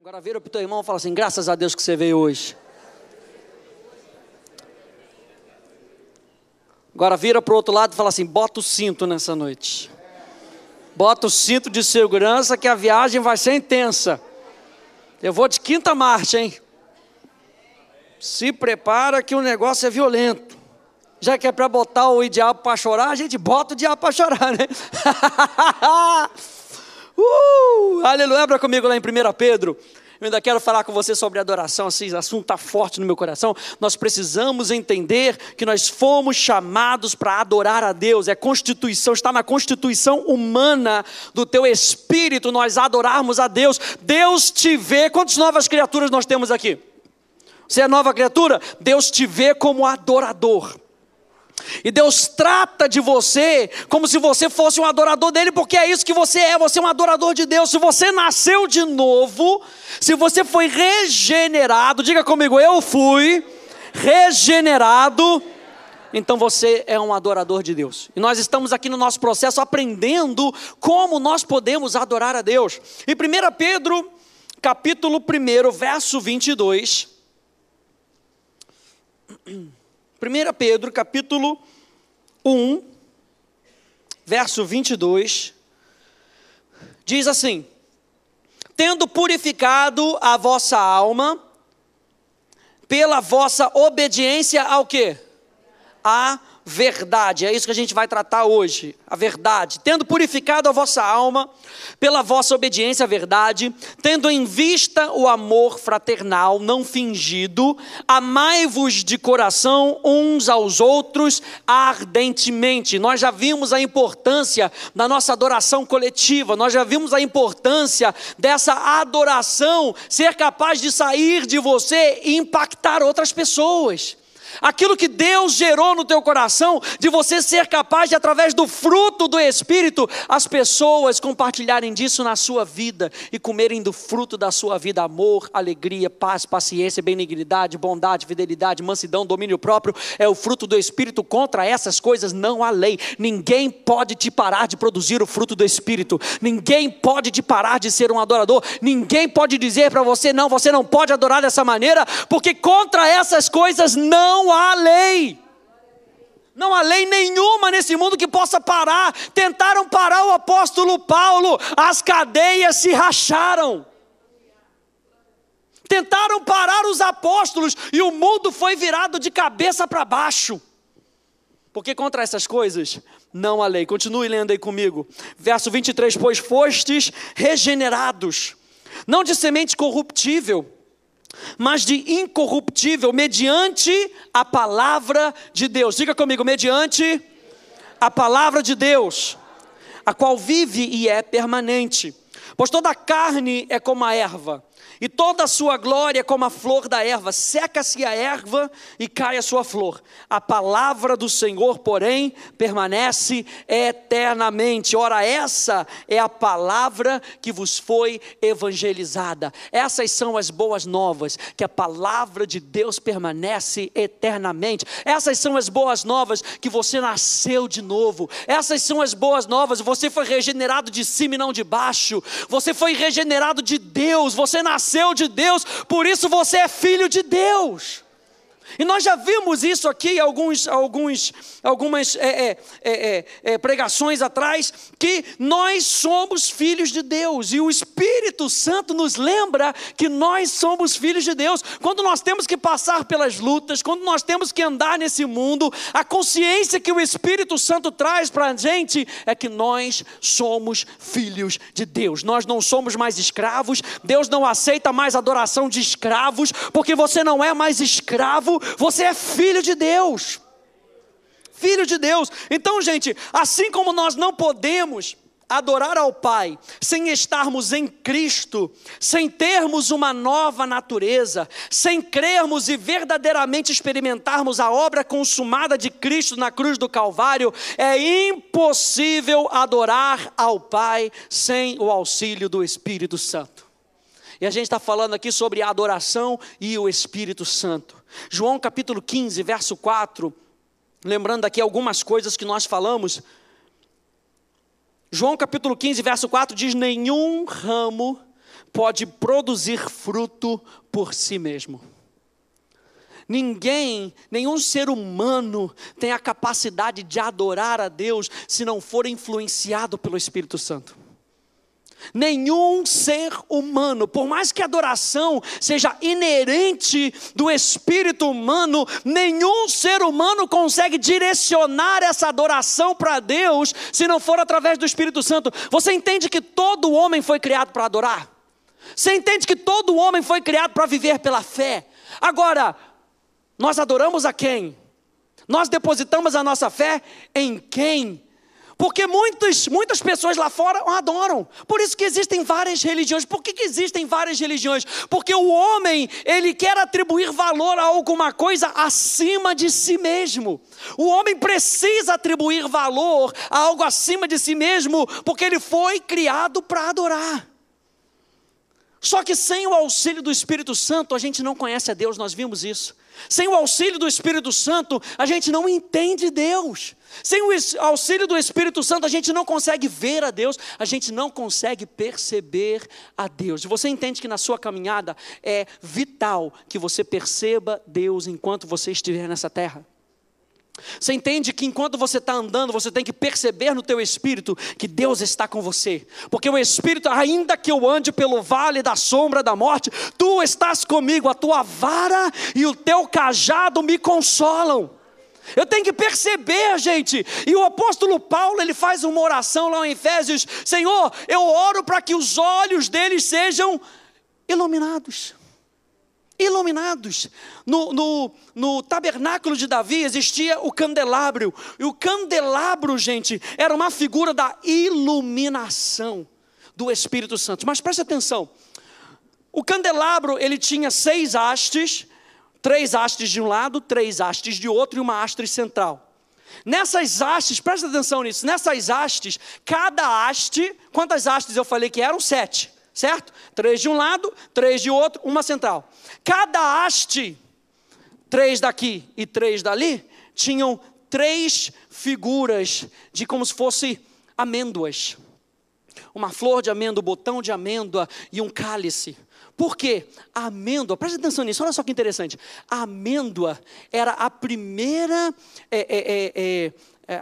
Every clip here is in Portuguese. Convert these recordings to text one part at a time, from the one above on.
Agora vira para o teu irmão e fala assim: graças a Deus que você veio hoje. Agora vira para o outro lado e fala assim: bota o cinto nessa noite. Bota o cinto de segurança que a viagem vai ser intensa. Eu vou de quinta marcha, hein? Se prepara que o negócio é violento. Já que é para botar o diabo para chorar, a gente bota o diabo para chorar, né? Aleluia, abra comigo lá em 1 Pedro. Eu ainda quero falar com você sobre adoração, esse assunto está forte no meu coração. Nós precisamos entender que nós fomos chamados para adorar a Deus. É constituição, está na constituição humana do teu espírito nós adorarmos a Deus. Deus te vê. Quantas novas criaturas nós temos aqui? Você é nova criatura? Deus te vê como adorador. E Deus trata de você como se você fosse um adorador dele, porque é isso que você é um adorador de Deus. Se você nasceu de novo, se você foi regenerado, diga comigo, eu fui regenerado, então você é um adorador de Deus. E nós estamos aqui no nosso processo aprendendo como nós podemos adorar a Deus. Em 1 Pedro, capítulo 1, verso 22... 1 Pedro, capítulo 1, verso 22, diz assim: tendo purificado a vossa alma, pela vossa obediência ao quê? A verdade, é isso que a gente vai tratar hoje, a verdade. Tendo purificado a vossa alma, pela vossa obediência à verdade, tendo em vista o amor fraternal, não fingido, amai-vos de coração uns aos outros ardentemente. Nós já vimos a importância da nossa adoração coletiva, nós já vimos a importância dessa adoração ser capaz de sair de você e impactar outras pessoas. Aquilo que Deus gerou no teu coração, de você ser capaz de, através do fruto do Espírito, as pessoas compartilharem disso na sua vida e comerem do fruto da sua vida: amor, alegria, paz, paciência, benignidade, bondade, fidelidade, mansidão, domínio próprio. É o fruto do Espírito. Contra essas coisas não há lei. Ninguém pode te parar de produzir o fruto do Espírito. Ninguém pode te parar de ser um adorador. Ninguém pode dizer para você: não, você não pode adorar dessa maneira, porque contra essas coisas não há lei. Não há lei nenhuma nesse mundo que possa parar. Tentaram parar o apóstolo Paulo, as cadeias se racharam. Tentaram parar os apóstolos e o mundo foi virado de cabeça para baixo. Porque contra essas coisas não há lei. Continue lendo aí comigo. Verso 23, pois fostes regenerados, não de semente corruptível, mas de incorruptível, mediante a palavra de Deus. Diga comigo, mediante a palavra de Deus, a qual vive e é permanente. Pois toda a carne é como a erva, e toda a sua glória é como a flor da erva. Seca-se a erva e cai a sua flor. A palavra do Senhor, porém, permanece eternamente. Ora, essa é a palavra que vos foi evangelizada. Essas são as boas novas, que a palavra de Deus permanece eternamente. Essas são as boas novas, que você nasceu de novo. Essas são as boas novas, você foi regenerado de cima e não de baixo. Você foi regenerado de Deus, você nasceu de Deus, por isso você é filho de Deus. E nós já vimos isso aqui algumas pregações atrás, que nós somos filhos de Deus, e o Espírito Santo nos lembra que nós somos filhos de Deus. Quando nós temos que passar pelas lutas, quando nós temos que andar nesse mundo, a consciência que o Espírito Santo traz para a gente é que nós somos filhos de Deus. Nós não somos mais escravos. Deus não aceita mais adoração de escravos, porque você não é mais escravo, você é filho de Deus. Filho de Deus. Então, gente, assim como nós não podemos adorar ao Pai sem estarmos em Cristo, sem termos uma nova natureza, sem crermos e verdadeiramente experimentarmos a obra consumada de Cristo na cruz do Calvário, é impossível adorar ao Pai sem o auxílio do Espírito Santo. E a gente está falando aqui sobre a adoração e o Espírito Santo. João capítulo 15, verso 4, lembrando aqui algumas coisas que nós falamos. João capítulo 15, verso 4 diz: nenhum ramo pode produzir fruto por si mesmo. Nenhum ser humano tem a capacidade de adorar a Deus se não for influenciado pelo Espírito Santo. Nenhum ser humano, por mais que a adoração seja inerente do espírito humano, nenhum ser humano consegue direcionar essa adoração para Deus se não for através do Espírito Santo. Você entende que todo homem foi criado para adorar? Você entende que todo homem foi criado para viver pela fé? Agora, nós adoramos a quem? Nós depositamos a nossa fé em quem? Porque muitas pessoas lá fora adoram. Por isso que existem várias religiões. Por que existem várias religiões? Porque o homem, ele quer atribuir valor a alguma coisa acima de si mesmo. O homem precisa atribuir valor a algo acima de si mesmo, porque ele foi criado para adorar. Só que sem o auxílio do Espírito Santo, a gente não conhece a Deus, nós vimos isso. Sem o auxílio do Espírito Santo, a gente não entende Deus. Sem o auxílio do Espírito Santo, a gente não consegue ver a Deus, a gente não consegue perceber a Deus. E você entende que na sua caminhada é vital que você perceba Deus enquanto você estiver nessa terra? Você entende que enquanto você está andando, você tem que perceber no teu espírito que Deus está com você. Porque o Espírito, ainda que eu ande pelo vale da sombra da morte, tu estás comigo, a tua vara e o teu cajado me consolam. Eu tenho que perceber, gente. E o apóstolo Paulo, ele faz uma oração lá em Efésios: Senhor, eu oro para que os olhos deles sejam iluminados. Iluminados. No tabernáculo de Davi existia o candelabro. E o candelabro, gente, era uma figura da iluminação do Espírito Santo. Mas preste atenção. O candelabro, ele tinha 6 hastes. 3 hastes de um lado, 3 hastes de outro e uma haste central. Nessas hastes, presta atenção nisso, nessas hastes, cada haste, quantas hastes eu falei que eram? 7, certo? 3 de um lado, 3 de outro, uma central. Cada haste, 3 daqui e 3 dali, tinham 3 figuras de como se fosse amêndoas. Uma flor de amêndoa, um botão de amêndoa e um cálice. Por quê? A amêndoa, presta atenção nisso, olha só que interessante. A amêndoa era a primeira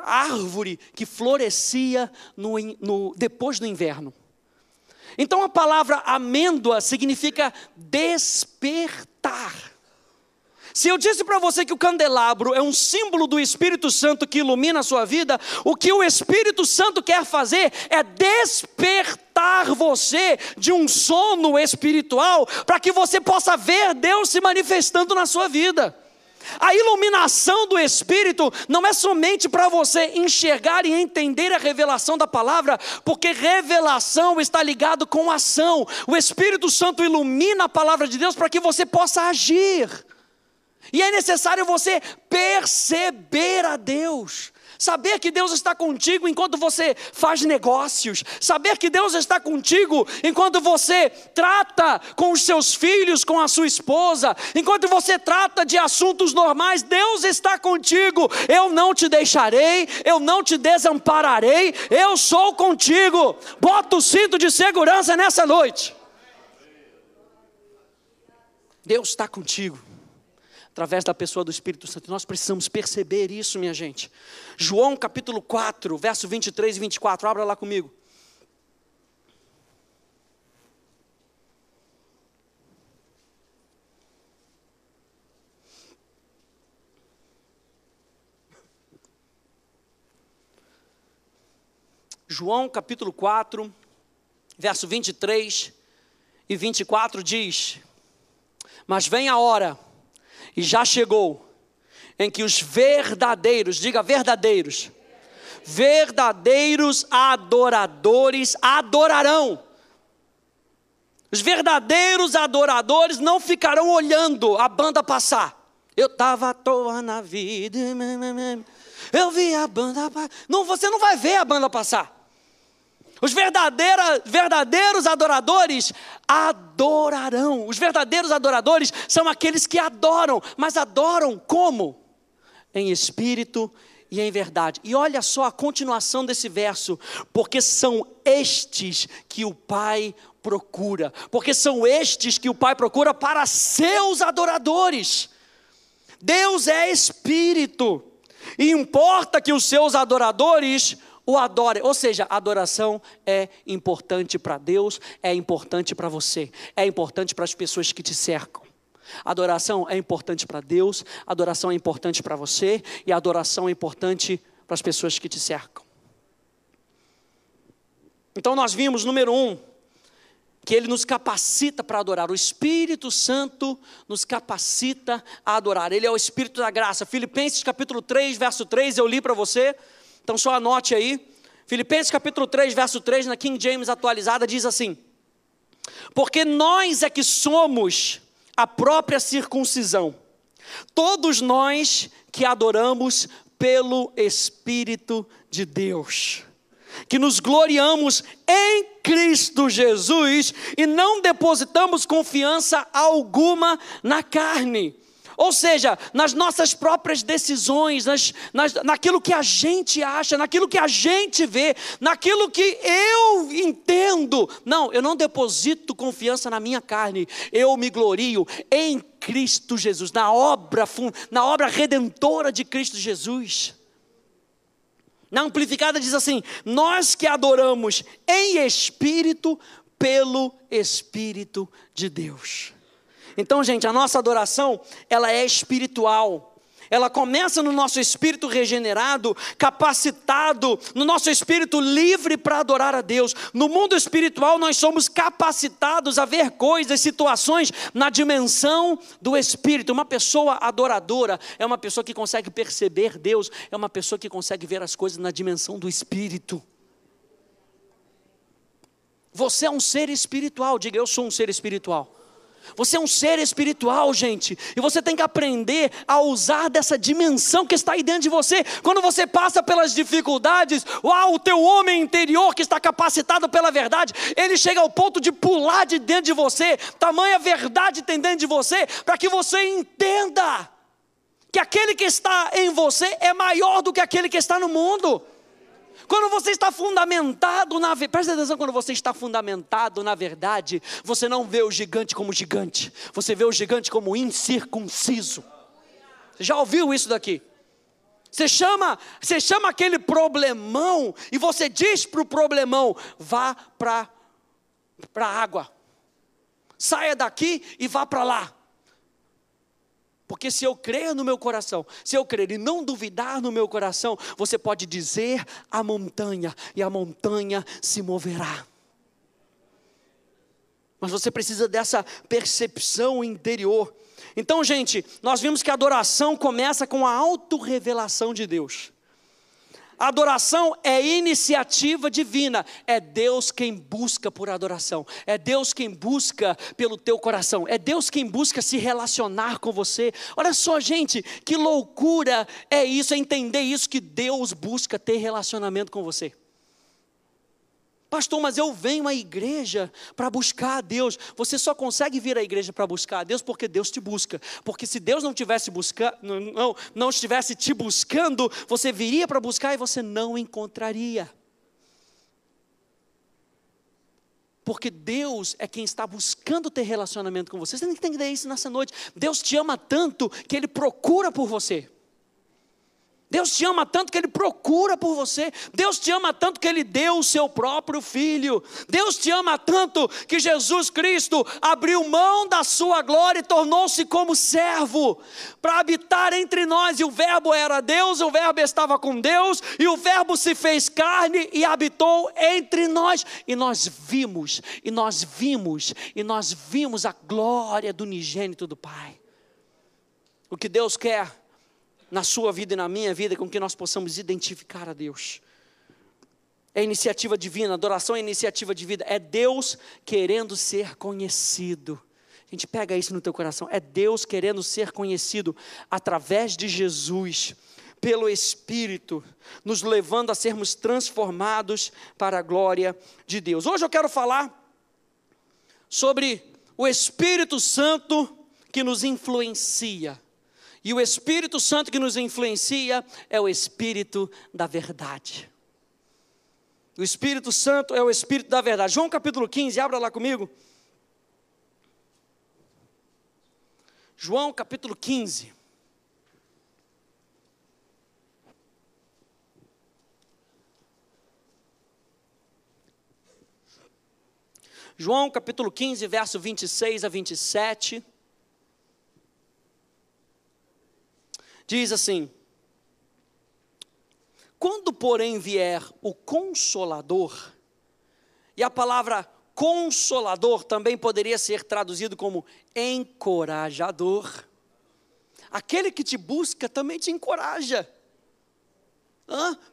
árvore que florescia depois do inverno. Então a palavra amêndoa significa despertar. Se eu disse para você que o candelabro é um símbolo do Espírito Santo que ilumina a sua vida, o que o Espírito Santo quer fazer é despertar você de um sono espiritual, para que você possa ver Deus se manifestando na sua vida. A iluminação do Espírito não é somente para você enxergar e entender a revelação da palavra, porque revelação está ligado com ação. O Espírito Santo ilumina a palavra de Deus para que você possa agir. E é necessário você perceber a Deus. Saber que Deus está contigo enquanto você faz negócios. Saber que Deus está contigo enquanto você trata com os seus filhos, com a sua esposa. Enquanto você trata de assuntos normais, Deus está contigo. Eu não te deixarei, eu não te desampararei, eu sou contigo. Bota o cinto de segurança nessa noite. Deus está contigo. Através da pessoa do Espírito Santo. Nós precisamos perceber isso, minha gente. João capítulo 4, verso 23 e 24. Abra lá comigo. João capítulo 4, verso 23 e 24 diz: mas vem a hora, e já chegou, em que os verdadeiros, diga verdadeiros, verdadeiros adoradores adorarão. Os verdadeiros adoradores não ficarão olhando a banda passar. Eu estava à toa na vida, eu vi a banda passar. Não, você não vai ver a banda passar. Os verdadeiros adoradores adorarão. Os verdadeiros adoradores são aqueles que adoram. Mas adoram como? Em espírito e em verdade. E olha só a continuação desse verso. Porque são estes que o Pai procura, porque são estes que o Pai procura para seus adoradores. Deus é Espírito, e importa que os seus adoradores o adorem. Ou seja, a adoração é importante para Deus, é importante para você, é importante para as pessoas que te cercam. A adoração é importante para Deus, a adoração é importante para você, e a adoração é importante para as pessoas que te cercam. Então nós vimos, número 1, que Ele nos capacita para adorar. O Espírito Santo nos capacita a adorar. Ele é o Espírito da graça. Filipenses capítulo 3, verso 3, eu li para você. Então só anote aí. Filipenses capítulo 3, verso 3, na King James atualizada, diz assim: porque nós é que somos a própria circuncisão, todos nós que adoramos pelo Espírito de Deus, que nos gloriamos em Cristo Jesus e não depositamos confiança alguma na carne. Ou seja, nas nossas próprias decisões, naquilo que a gente acha, naquilo que a gente vê, naquilo que eu entendo. Não, eu não deposito confiança na minha carne, eu me glorio em Cristo Jesus, na obra redentora de Cristo Jesus. Na Amplificada diz assim: nós que adoramos em espírito, pelo Espírito de Deus. Então, gente, a nossa adoração, ela é espiritual. Ela começa no nosso espírito regenerado, capacitado, no nosso espírito livre para adorar a Deus. No mundo espiritual nós somos capacitados a ver coisas, situações na dimensão do espírito. Uma pessoa adoradora é uma pessoa que consegue perceber Deus, é uma pessoa que consegue ver as coisas na dimensão do espírito. Você é um ser espiritual, diga: eu sou um ser espiritual. Você é um ser espiritual, gente, e você tem que aprender a usar dessa dimensão que está aí dentro de você. Quando você passa pelas dificuldades, o teu homem interior que está capacitado pela verdade, ele chega ao ponto de pular de dentro de você. Tamanha verdade tem dentro de você, para que você entenda que aquele que está em você é maior do que aquele que está no mundo. Quando você está fundamentado na verdade, presta atenção, quando você está fundamentado na verdade, você não vê o gigante como gigante, você vê o gigante como incircunciso. Você já ouviu isso daqui? Você chama aquele problemão e você diz para o problemão: vá para a água, saia daqui e vá para lá. Porque se eu crer no meu coração, se eu crer e não duvidar no meu coração, você pode dizer à montanha, e a montanha se moverá. Mas você precisa dessa percepção interior. Então, gente, nós vimos que a adoração começa com a autorrevelação de Deus. A adoração é iniciativa divina, é Deus quem busca por adoração, é Deus quem busca pelo teu coração, é Deus quem busca se relacionar com você. Olha só, gente, que loucura é isso, é entender isso, que Deus busca ter relacionamento com você. Pastor, mas eu venho à igreja para buscar a Deus. Você só consegue vir à igreja para buscar a Deus porque Deus te busca. Porque se Deus não tivesse não estivesse te buscando, você viria para buscar e você não encontraria. Porque Deus é quem está buscando ter relacionamento com você. Você tem que entender isso nessa noite. Deus te ama tanto que Ele procura por você. Deus te ama tanto que Ele procura por você. Deus te ama tanto que Ele deu o seu próprio Filho. Deus te ama tanto que Jesus Cristo abriu mão da sua glória e tornou-se como servo para habitar entre nós. E o Verbo era Deus, o Verbo estava com Deus, e o Verbo se fez carne e habitou entre nós. E nós vimos a glória do unigênito do Pai. O que Deus quer na sua vida e na minha vida, com que nós possamos identificar a Deus. É iniciativa divina, adoração é iniciativa de vida, é Deus querendo ser conhecido. A gente pega isso no teu coração, é Deus querendo ser conhecido através de Jesus, pelo Espírito, nos levando a sermos transformados para a glória de Deus. Hoje eu quero falar sobre o Espírito Santo que nos influencia. E o Espírito Santo que nos influencia é o Espírito da verdade. O Espírito Santo é o Espírito da verdade. João capítulo 15, abra lá comigo. João capítulo 15. João capítulo 15, verso 26 a 27. Diz assim: quando, porém, vier o Consolador, e a palavra Consolador também poderia ser traduzido como encorajador. Aquele que te busca também te encoraja.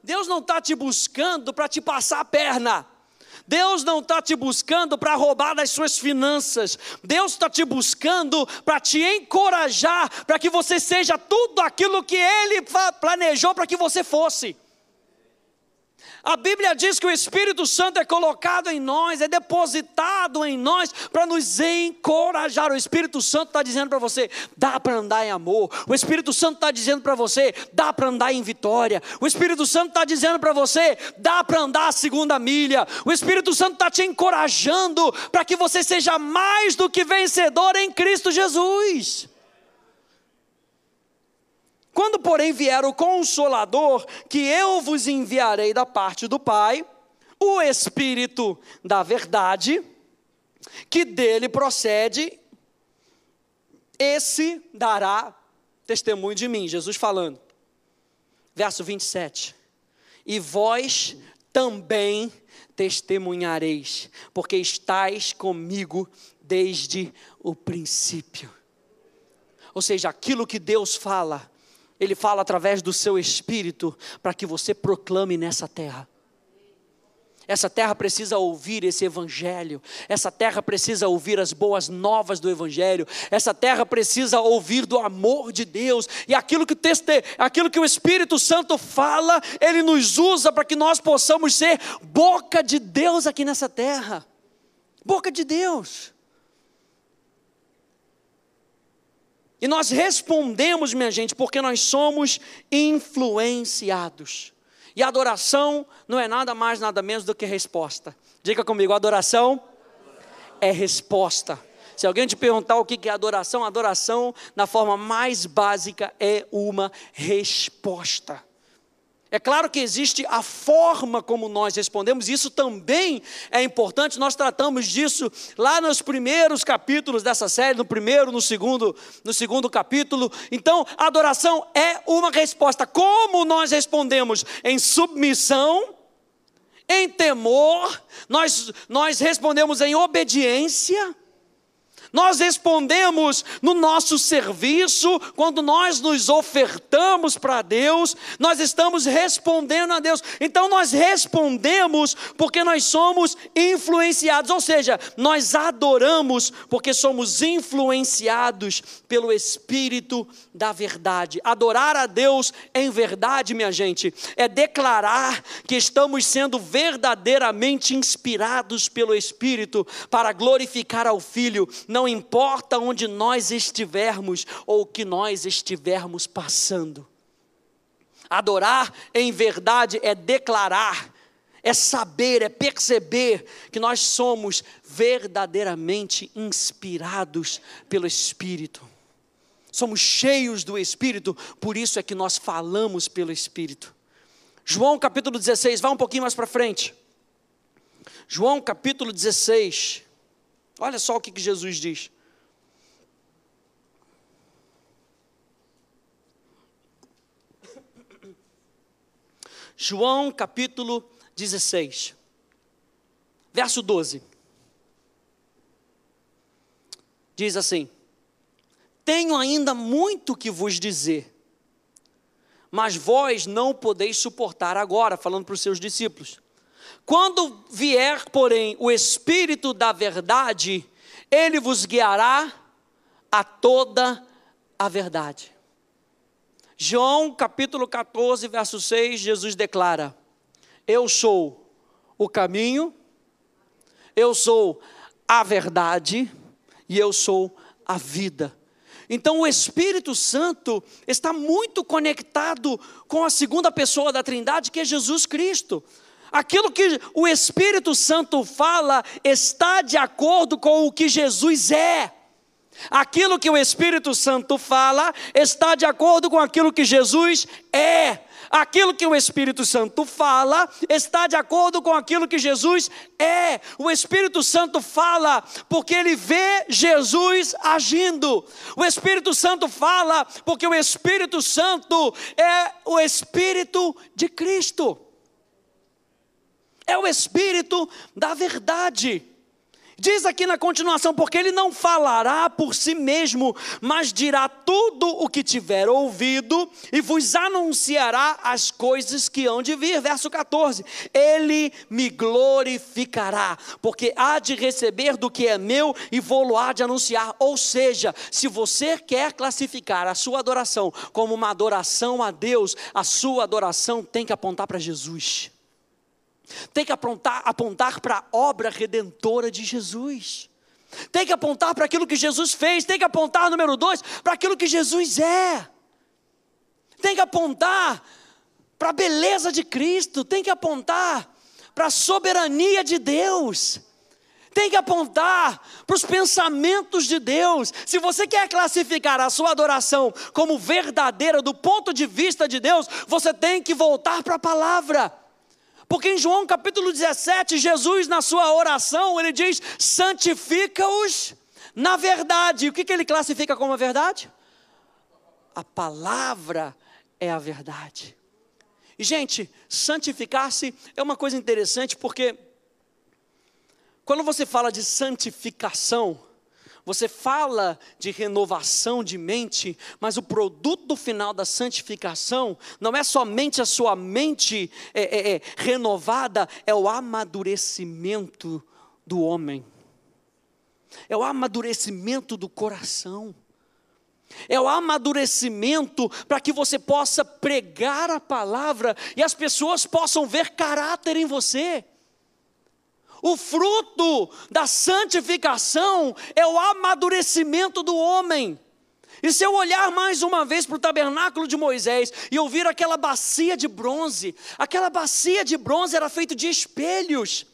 Deus não está te buscando para te passar a perna. Deus não está te buscando para roubar das suas finanças. Deus está te buscando para te encorajar, para que você seja tudo aquilo que Ele planejou para que você fosse. A Bíblia diz que o Espírito Santo é colocado em nós, é depositado em nós para nos encorajar. O Espírito Santo está dizendo para você, dá para andar em amor. O Espírito Santo está dizendo para você, dá para andar em vitória. O Espírito Santo está dizendo para você, dá para andar a segunda milha. O Espírito Santo está te encorajando para que você seja mais do que vencedor em Cristo Jesus. Quando, porém, vier o Consolador, que eu vos enviarei da parte do Pai, o Espírito da verdade, que dele procede, esse dará testemunho de mim. Jesus falando. Verso 27. E vós também testemunhareis, porque estáis comigo desde o princípio. Ou seja, aquilo que Deus fala, Ele fala através do seu Espírito, para que você proclame nessa terra. Essa terra precisa ouvir esse Evangelho. Essa terra precisa ouvir as boas novas do Evangelho. Essa terra precisa ouvir do amor de Deus. E aquilo que o Espírito Santo fala, Ele nos usa para que nós possamos ser boca de Deus aqui nessa terra. Boca de Deus. E nós respondemos, minha gente, porque nós somos influenciados. E adoração não é nada mais, nada menos do que resposta. Diga comigo, adoração é resposta. Se alguém te perguntar o que é adoração, adoração, na forma mais básica, é uma resposta. É claro que existe a forma como nós respondemos, isso também é importante, nós tratamos disso lá nos primeiros capítulos dessa série, no primeiro, no segundo capítulo. Então, a adoração é uma resposta. Como nós respondemos? Em submissão, em temor, nós respondemos em obediência. Nós respondemos no nosso serviço, quando nós nos ofertamos para Deus, nós estamos respondendo a Deus. Então nós respondemos porque nós somos influenciados, ou seja, nós adoramos porque somos influenciados pelo Espírito da verdade. Adorar a Deus em verdade, minha gente, é declarar que estamos sendo verdadeiramente inspirados pelo Espírito para glorificar ao Filho. Não importa onde nós estivermos ou o que nós estivermos passando. Adorar em verdade é declarar, é saber, é perceber que nós somos verdadeiramente inspirados pelo Espírito. Somos cheios do Espírito, por isso é que nós falamos pelo Espírito. João capítulo 16, vai um pouquinho mais para frente. João capítulo 16. Olha só o que Jesus diz. João capítulo 16, verso 12. Diz assim: tenho ainda muito que vos dizer, mas vós não podeis suportar agora, falando para os seus discípulos. Quando vier, porém, o Espírito da verdade, Ele vos guiará a toda a verdade. João capítulo 14, verso 6, Jesus declara: eu sou o caminho, eu sou a verdade e eu sou a vida. Então o Espírito Santo está muito conectado com a segunda pessoa da Trindade, que é Jesus Cristo. Aquilo que o Espírito Santo fala está de acordo com o que Jesus é. Aquilo que o Espírito Santo fala está de acordo com aquilo que Jesus é. Aquilo que o Espírito Santo fala está de acordo com aquilo que Jesus é. O Espírito Santo fala porque ele vê Jesus agindo. O Espírito Santo fala porque o Espírito Santo é o Espírito de Cristo. É o Espírito da verdade. Diz aqui na continuação, porque ele não falará por si mesmo, mas dirá tudo o que tiver ouvido e vos anunciará as coisas que hão de vir. Verso 14, ele me glorificará, porque há de receber do que é meu e vou-lo-á de anunciar. Ou seja, se você quer classificar a sua adoração como uma adoração a Deus, a sua adoração tem que apontar para Jesus. Tem que apontar para a obra redentora de Jesus. Tem que apontar para aquilo que Jesus fez. Tem que apontar, número 2, para aquilo que Jesus é. Tem que apontar para a beleza de Cristo. Tem que apontar para a soberania de Deus. Tem que apontar para os pensamentos de Deus. Se você quer classificar a sua adoração como verdadeira do ponto de vista de Deus, você tem que voltar para a palavra. Porque em João capítulo 17, Jesus na sua oração, ele diz, santifica-os na verdade. E o que ele classifica como a verdade? A palavra é a verdade. E gente, santificar-se é uma coisa interessante, porque quando você fala de santificação, você fala de renovação de mente, mas o produto final da santificação não é somente a sua mente renovada, é o amadurecimento do homem, é o amadurecimento do coração, é o amadurecimento para que você possa pregar a palavra e as pessoas possam ver caráter em você. O fruto da santificação é o amadurecimento do homem. E se eu olhar mais uma vez para o tabernáculo de Moisés e eu vir aquela bacia de bronze, aquela bacia de bronze era feita de espelhos.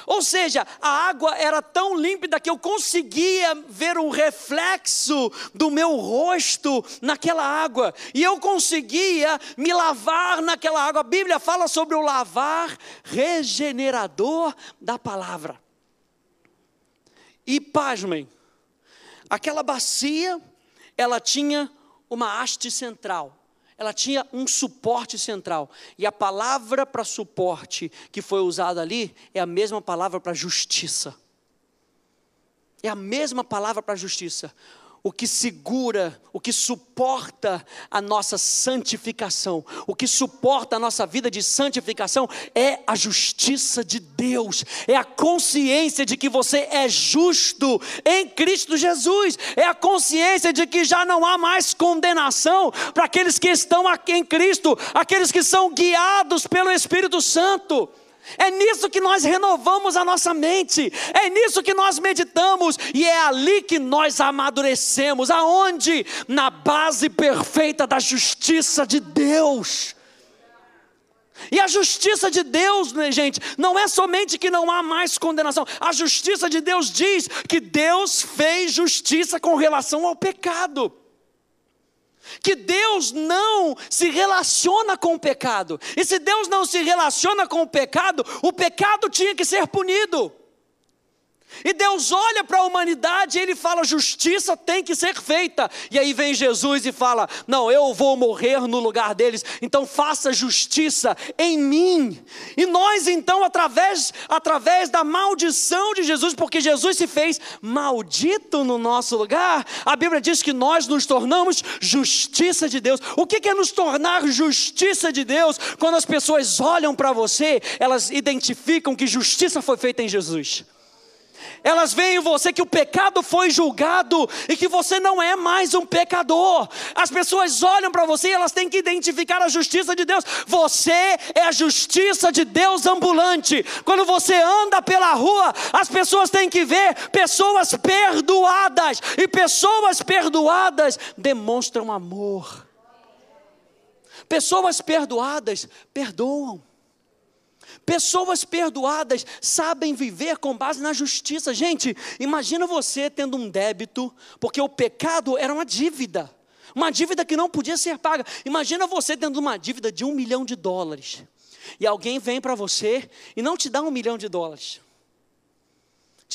Ou seja, a água era tão límpida que eu conseguia ver um reflexo do meu rosto naquela água. E eu conseguia me lavar naquela água. A Bíblia fala sobre o lavar regenerador da palavra. E pasmem, aquela bacia, ela tinha uma haste central. Ela tinha um suporte central. E a palavra para suporte que foi usada ali é a mesma palavra para justiça. É a mesma palavra para justiça. O que segura, o que suporta a nossa santificação, o que suporta a nossa vida de santificação é a justiça de Deus, é a consciência de que você é justo em Cristo Jesus, é a consciência de que já não há mais condenação para aqueles que estão aqui em Cristo, aqueles que são guiados pelo Espírito Santo. É nisso que nós renovamos a nossa mente, é nisso que nós meditamos, e é ali que nós amadurecemos. Aonde? Na base perfeita da justiça de Deus. E a justiça de Deus, né, gente, não é somente que não há mais condenação. A justiça de Deus diz que Deus fez justiça com relação ao pecado. Que Deus não se relaciona com o pecado. E se Deus não se relaciona com o pecado tinha que ser punido. E Deus olha para a humanidade e Ele fala, justiça tem que ser feita. E aí vem Jesus e fala, não, eu vou morrer no lugar deles, então faça justiça em mim. E nós então, através da maldição de Jesus, porque Jesus se fez maldito no nosso lugar, a Bíblia diz que nós nos tornamos justiça de Deus. O que é nos tornar justiça de Deus? Quando as pessoas olham para você, elas identificam que justiça foi feita em Jesus. Elas veem em você que o pecado foi julgado e que você não é mais um pecador. As pessoas olham para você e elas têm que identificar a justiça de Deus. Você é a justiça de Deus ambulante. Quando você anda pela rua, as pessoas têm que ver pessoas perdoadas. E pessoas perdoadas demonstram amor. Pessoas perdoadas perdoam. Pessoas perdoadas sabem viver com base na justiça. Gente, imagina você tendo um débito, porque o pecado era uma dívida que não podia ser paga. Imagina você tendo uma dívida de $1 milhão, e alguém vem para você e não te dá $1 milhão, te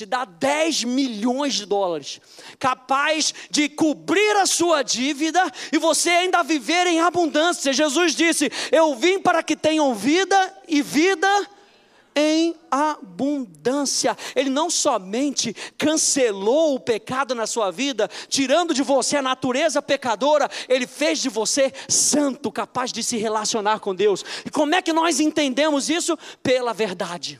dá $10 milhões, capaz de cobrir a sua dívida e você ainda viver em abundância. Jesus disse: eu vim para que tenham vida e vida em abundância. Ele não somente cancelou o pecado na sua vida, tirando de você a natureza pecadora, ele fez de você santo, capaz de se relacionar com Deus. E como é que nós entendemos isso? Pela verdade.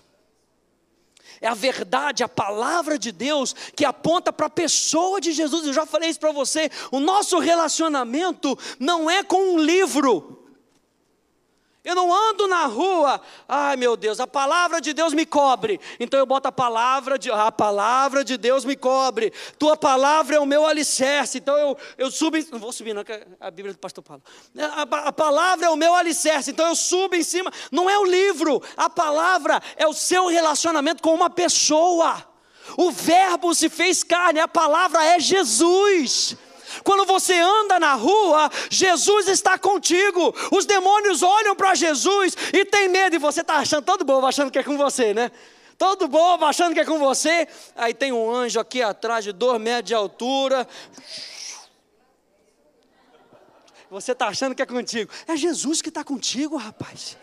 É a verdade, a palavra de Deus que aponta para a pessoa de Jesus. Eu já falei isso para você. O nosso relacionamento não é com um livro. Eu não ando na rua, ai meu Deus, a palavra de Deus me cobre. Então eu boto a palavra de Deus me cobre. Tua palavra é o meu alicerce. Então eu subo, não vou subir não, que é a Bíblia do pastor Paulo. A palavra é o meu alicerce, então eu subo em cima. Não é o livro, a palavra é o seu relacionamento com uma pessoa. O verbo se fez carne, a palavra é Jesus. Quando você anda na rua, Jesus está contigo. Os demônios olham para Jesus e tem medo. E você está achando todo bobo, achando que é com você, né? Todo bobo, achando que é com você. Aí tem um anjo aqui atrás de 2 metros de altura. Você está achando que é contigo. É Jesus que está contigo, rapaz.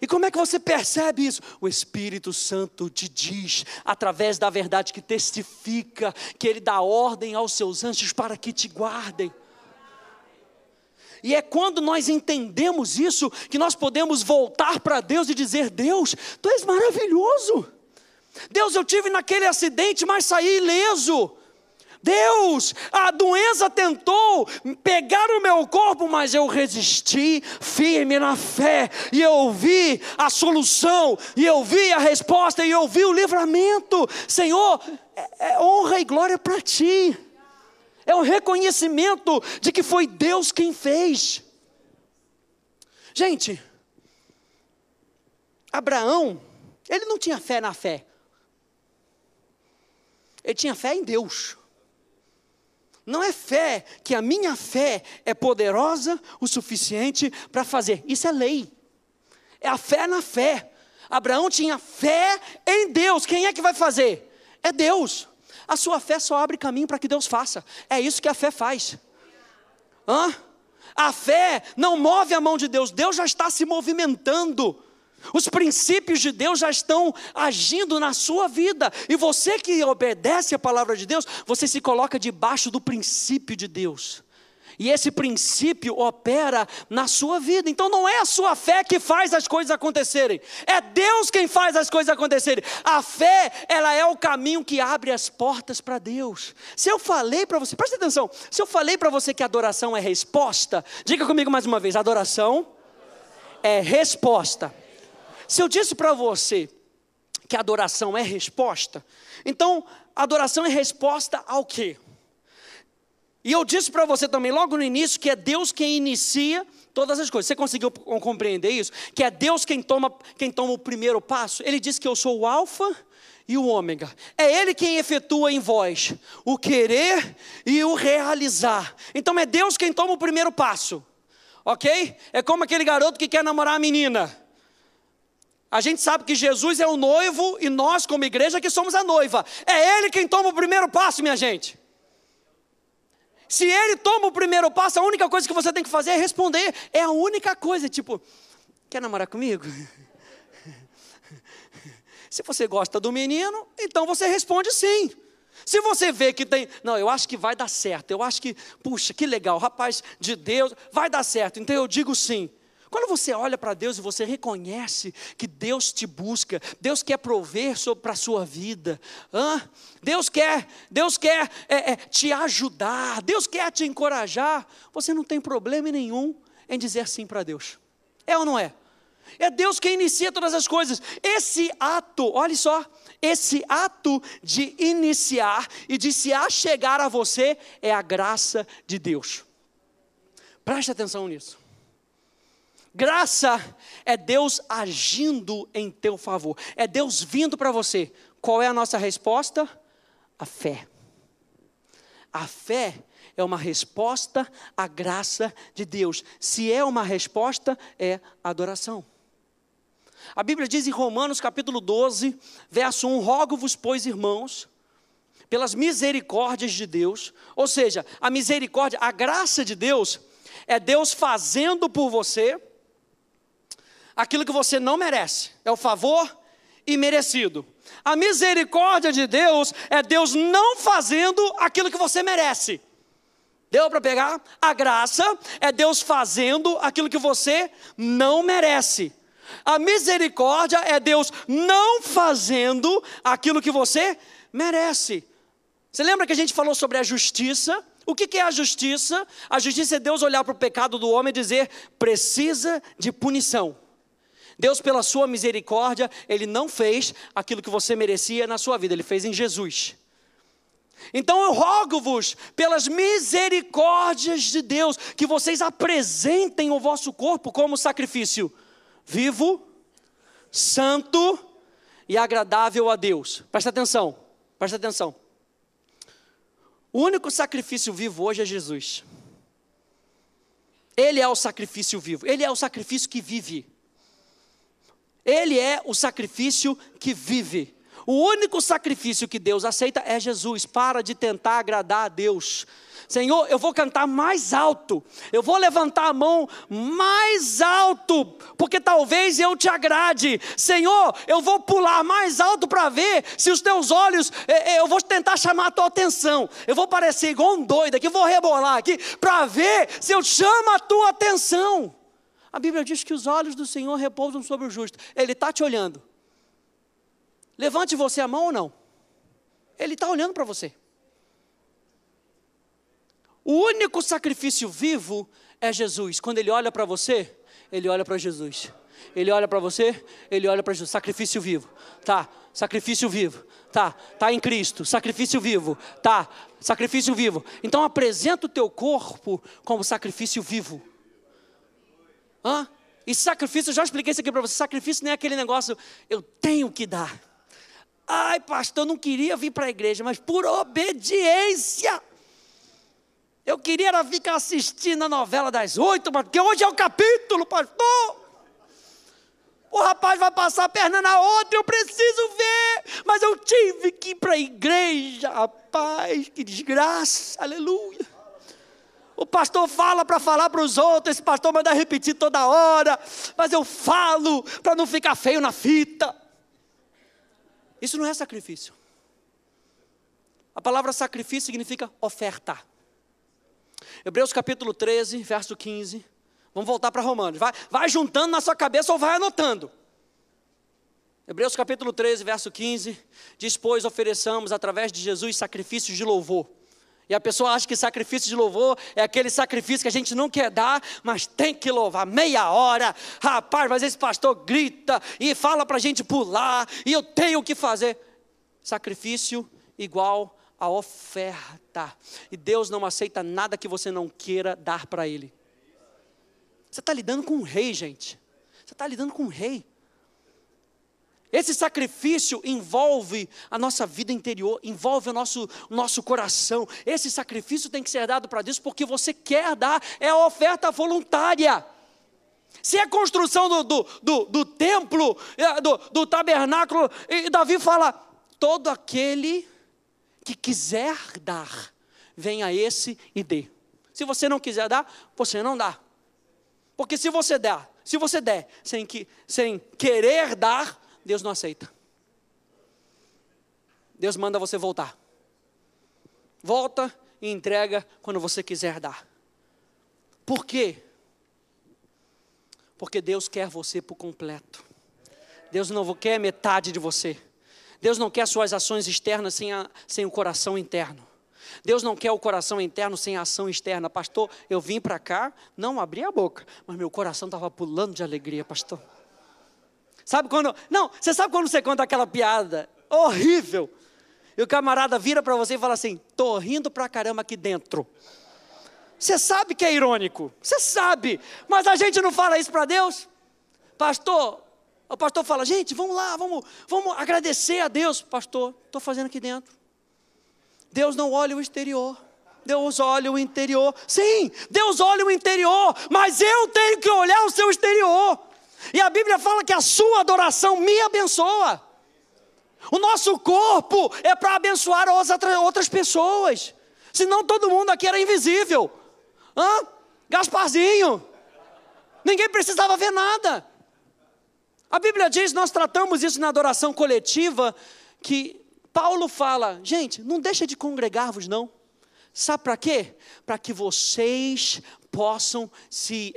E como é que você percebe isso? O Espírito Santo te diz, através da verdade que testifica, que Ele dá ordem aos seus anjos para que te guardem. E é quando nós entendemos isso, que nós podemos voltar para Deus e dizer: Deus, Tu és maravilhoso. Deus, eu tive naquele acidente, mas saí ileso. Deus, a doença tentou pegar o meu corpo, mas eu resisti firme na fé, e eu vi a solução, e eu vi a resposta, e eu vi o livramento. Senhor, é honra e glória para Ti, é um reconhecimento de que foi Deus quem fez. Gente, Abraão, ele não tinha fé na fé, ele tinha fé em Deus. Não é fé que a minha fé é poderosa o suficiente para fazer. Isso é lei. É a fé na fé. Abraão tinha fé em Deus. Quem é que vai fazer? É Deus. A sua fé só abre caminho para que Deus faça. É isso que a fé faz. A fé não move a mão de Deus. Deus já está se movimentando. Os princípios de Deus já estão agindo na sua vida. E você que obedece a palavra de Deus, você se coloca debaixo do princípio de Deus. E esse princípio opera na sua vida. Então não é a sua fé que faz as coisas acontecerem. É Deus quem faz as coisas acontecerem. A fé, ela é o caminho que abre as portas para Deus. Se eu falei para você, presta atenção. Se eu falei para você que adoração é resposta, diga comigo mais uma vez: adoração é resposta. Se eu disse para você que adoração é resposta, então adoração é resposta ao quê? E eu disse para você também logo no início que é Deus quem inicia todas as coisas. Você conseguiu compreender isso? Que é Deus quem toma o primeiro passo? Ele diz que eu sou o alfa e o ômega. É Ele quem efetua em vós o querer e o realizar. Então é Deus quem toma o primeiro passo, ok? É como aquele garoto que quer namorar a menina. A gente sabe que Jesus é o noivo e nós como igreja que somos a noiva. É Ele quem toma o primeiro passo, minha gente. Se Ele toma o primeiro passo, a única coisa que você tem que fazer é responder. É a única coisa, tipo, quer namorar comigo? Se você gosta do menino, então você responde sim. Se você vê que tem, não, eu acho que vai dar certo, eu acho que, puxa, que legal, rapaz de Deus, vai dar certo, então eu digo sim. Quando você olha para Deus e você reconhece que Deus te busca, Deus quer prover para a sua vida, Deus quer te ajudar, Deus quer te encorajar, você não tem problema nenhum em dizer sim para Deus. É ou não é? É Deus quem inicia todas as coisas. Esse ato, olha só, esse ato de iniciar e de se achegar a você é a graça de Deus. Preste atenção nisso. Graça é Deus agindo em teu favor. É Deus vindo para você. Qual é a nossa resposta? A fé. A fé é uma resposta à graça de Deus. Se é uma resposta, é adoração. A Bíblia diz em Romanos capítulo 12, verso 1, rogo-vos, pois, irmãos, pelas misericórdias de Deus, ou seja, a misericórdia, a graça de Deus, é Deus fazendo por você aquilo que você não merece, é o favor imerecido. A misericórdia de Deus é Deus não fazendo aquilo que você merece. Deu para pegar? A graça é Deus fazendo aquilo que você não merece. A misericórdia é Deus não fazendo aquilo que você merece. Você lembra que a gente falou sobre a justiça? O que é a justiça? A justiça é Deus olhar para o pecado do homem e dizer, precisa de punição. Deus, pela sua misericórdia, Ele não fez aquilo que você merecia na sua vida, Ele fez em Jesus. Então eu rogo-vos, pelas misericórdias de Deus, que vocês apresentem o vosso corpo como sacrifício vivo, santo e agradável a Deus. Presta atenção, presta atenção. O único sacrifício vivo hoje é Jesus. Ele é o sacrifício vivo, Ele é o sacrifício que vive. Ele é o sacrifício que vive. O único sacrifício que Deus aceita é Jesus. Para de tentar agradar a Deus. Senhor, eu vou cantar mais alto, eu vou levantar a mão mais alto, porque talvez eu te agrade. Senhor, eu vou pular mais alto para ver se os teus olhos, eu vou tentar chamar a tua atenção. Eu vou parecer igual um doido aqui, vou rebolar aqui, para ver se eu chamo a tua atenção. A Bíblia diz que os olhos do Senhor repousam sobre o justo. Ele está te olhando. Levante você a mão ou não? Ele está olhando para você. O único sacrifício vivo é Jesus. Quando Ele olha para você, Ele olha para Jesus. Ele olha para você, Ele olha para Jesus. Sacrifício vivo. Tá, sacrifício vivo. Tá em Cristo. Sacrifício vivo. Tá, sacrifício vivo. Então apresenta o teu corpo como sacrifício vivo. E sacrifício, eu já expliquei isso aqui para você. Sacrifício não é aquele negócio, eu tenho que dar. Ai, pastor, eu não queria vir para a igreja, mas por obediência. Eu queria era ficar assistindo a novela das 8, porque hoje é o capítulo, pastor. O rapaz vai passar a perna na outra, eu preciso ver. Mas eu tive que ir para a igreja, rapaz, que desgraça, aleluia. O pastor fala para falar para os outros, esse pastor manda repetir toda hora, mas eu falo para não ficar feio na fita. Isso não é sacrifício. A palavra sacrifício significa oferta. Hebreus capítulo 13, verso 15. Vamos voltar para Romanos. Vai juntando na sua cabeça ou vai anotando. Hebreus capítulo 13, verso 15. Diz, pois, ofereçamos através de Jesus sacrifícios de louvor. E a pessoa acha que sacrifício de louvor é aquele sacrifício que a gente não quer dar, mas tem que louvar meia hora. Rapaz, mas esse pastor grita e fala para a gente pular, e eu tenho que fazer. Sacrifício igual a oferta. E Deus não aceita nada que você não queira dar para Ele. Você está lidando com um rei, gente. Você está lidando com um rei. Esse sacrifício envolve a nossa vida interior, envolve o nosso coração. Esse sacrifício tem que ser dado para Deus porque você quer dar, é a oferta voluntária. Se é a construção do templo, do tabernáculo, e Davi fala, todo aquele que quiser dar, venha a esse e dê. Se você não quiser dar, você não dá. Porque se você der sem querer dar, Deus não aceita. Deus manda você voltar. Volta e entrega quando você quiser dar. Por quê? Porque Deus quer você por completo. Deus não quer metade de você. Deus não quer suas ações externas sem o coração interno. Deus não quer o coração interno sem a ação externa. Pastor, eu vim para cá, não abri a boca, mas meu coração estava pulando de alegria, pastor. Você sabe quando você conta aquela piada horrível, e o camarada vira para você e fala assim, tô rindo pra caramba aqui dentro. Você sabe que é irônico, você sabe, mas a gente não fala isso para Deus. Pastor, o pastor fala, gente, vamos lá, vamos agradecer a Deus. Pastor, estou fazendo aqui dentro. Deus não olha o exterior, Deus olha o interior. Sim, Deus olha o interior, mas eu tenho que olhar o seu exterior. E a Bíblia fala que a sua adoração me abençoa. O nosso corpo é para abençoar outras pessoas. Senão todo mundo aqui era invisível. Gasparzinho. Ninguém precisava ver nada. A Bíblia diz, nós tratamos isso na adoração coletiva, que Paulo fala, gente, não deixa de congregar-vos não. Sabe para quê? Para que vocês possam se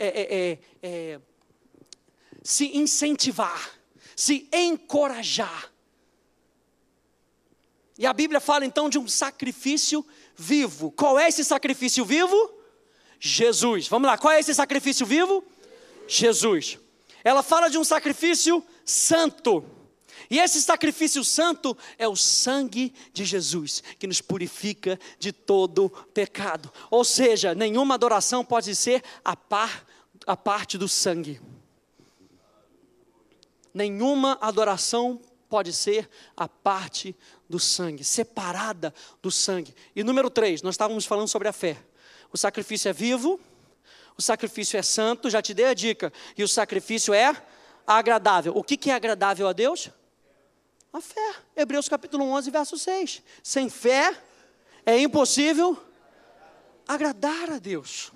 incentivar, se encorajar. E a Bíblia fala então de um sacrifício vivo. Qual é esse sacrifício vivo? Jesus. Vamos lá, qual é esse sacrifício vivo? Jesus. Ela fala de um sacrifício santo. E esse sacrifício santo é o sangue de Jesus, que nos purifica de todo pecado. Ou seja, nenhuma adoração pode ser a parte do sangue. Nenhuma adoração pode ser a parte do sangue, separada do sangue. E número 3, nós estávamos falando sobre a fé. O sacrifício é vivo, o sacrifício é santo, já te dei a dica. E o sacrifício é agradável. O que é agradável a Deus? A fé. Hebreus capítulo 11, verso 6. Sem fé é impossível agradar a Deus.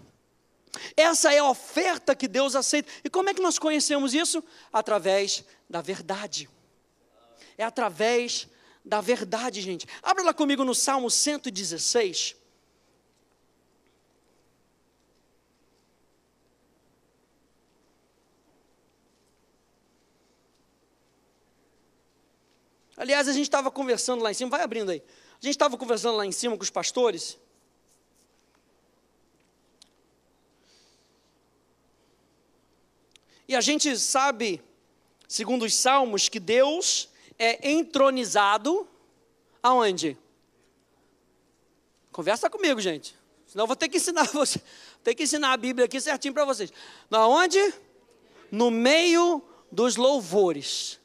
Essa é a oferta que Deus aceita. E como é que nós conhecemos isso? Através da verdade. É através da verdade, gente. Abra lá comigo no Salmo 116. Aliás, a gente estava conversando lá em cima, vai abrindo aí. A gente estava conversando lá em cima com os pastores. E a gente sabe, segundo os Salmos, que Deus é entronizado aonde? Conversa comigo, gente. Senão eu vou ter que ensinar você. Tem que ensinar a Bíblia aqui certinho para vocês. Aonde? No meio dos louvores.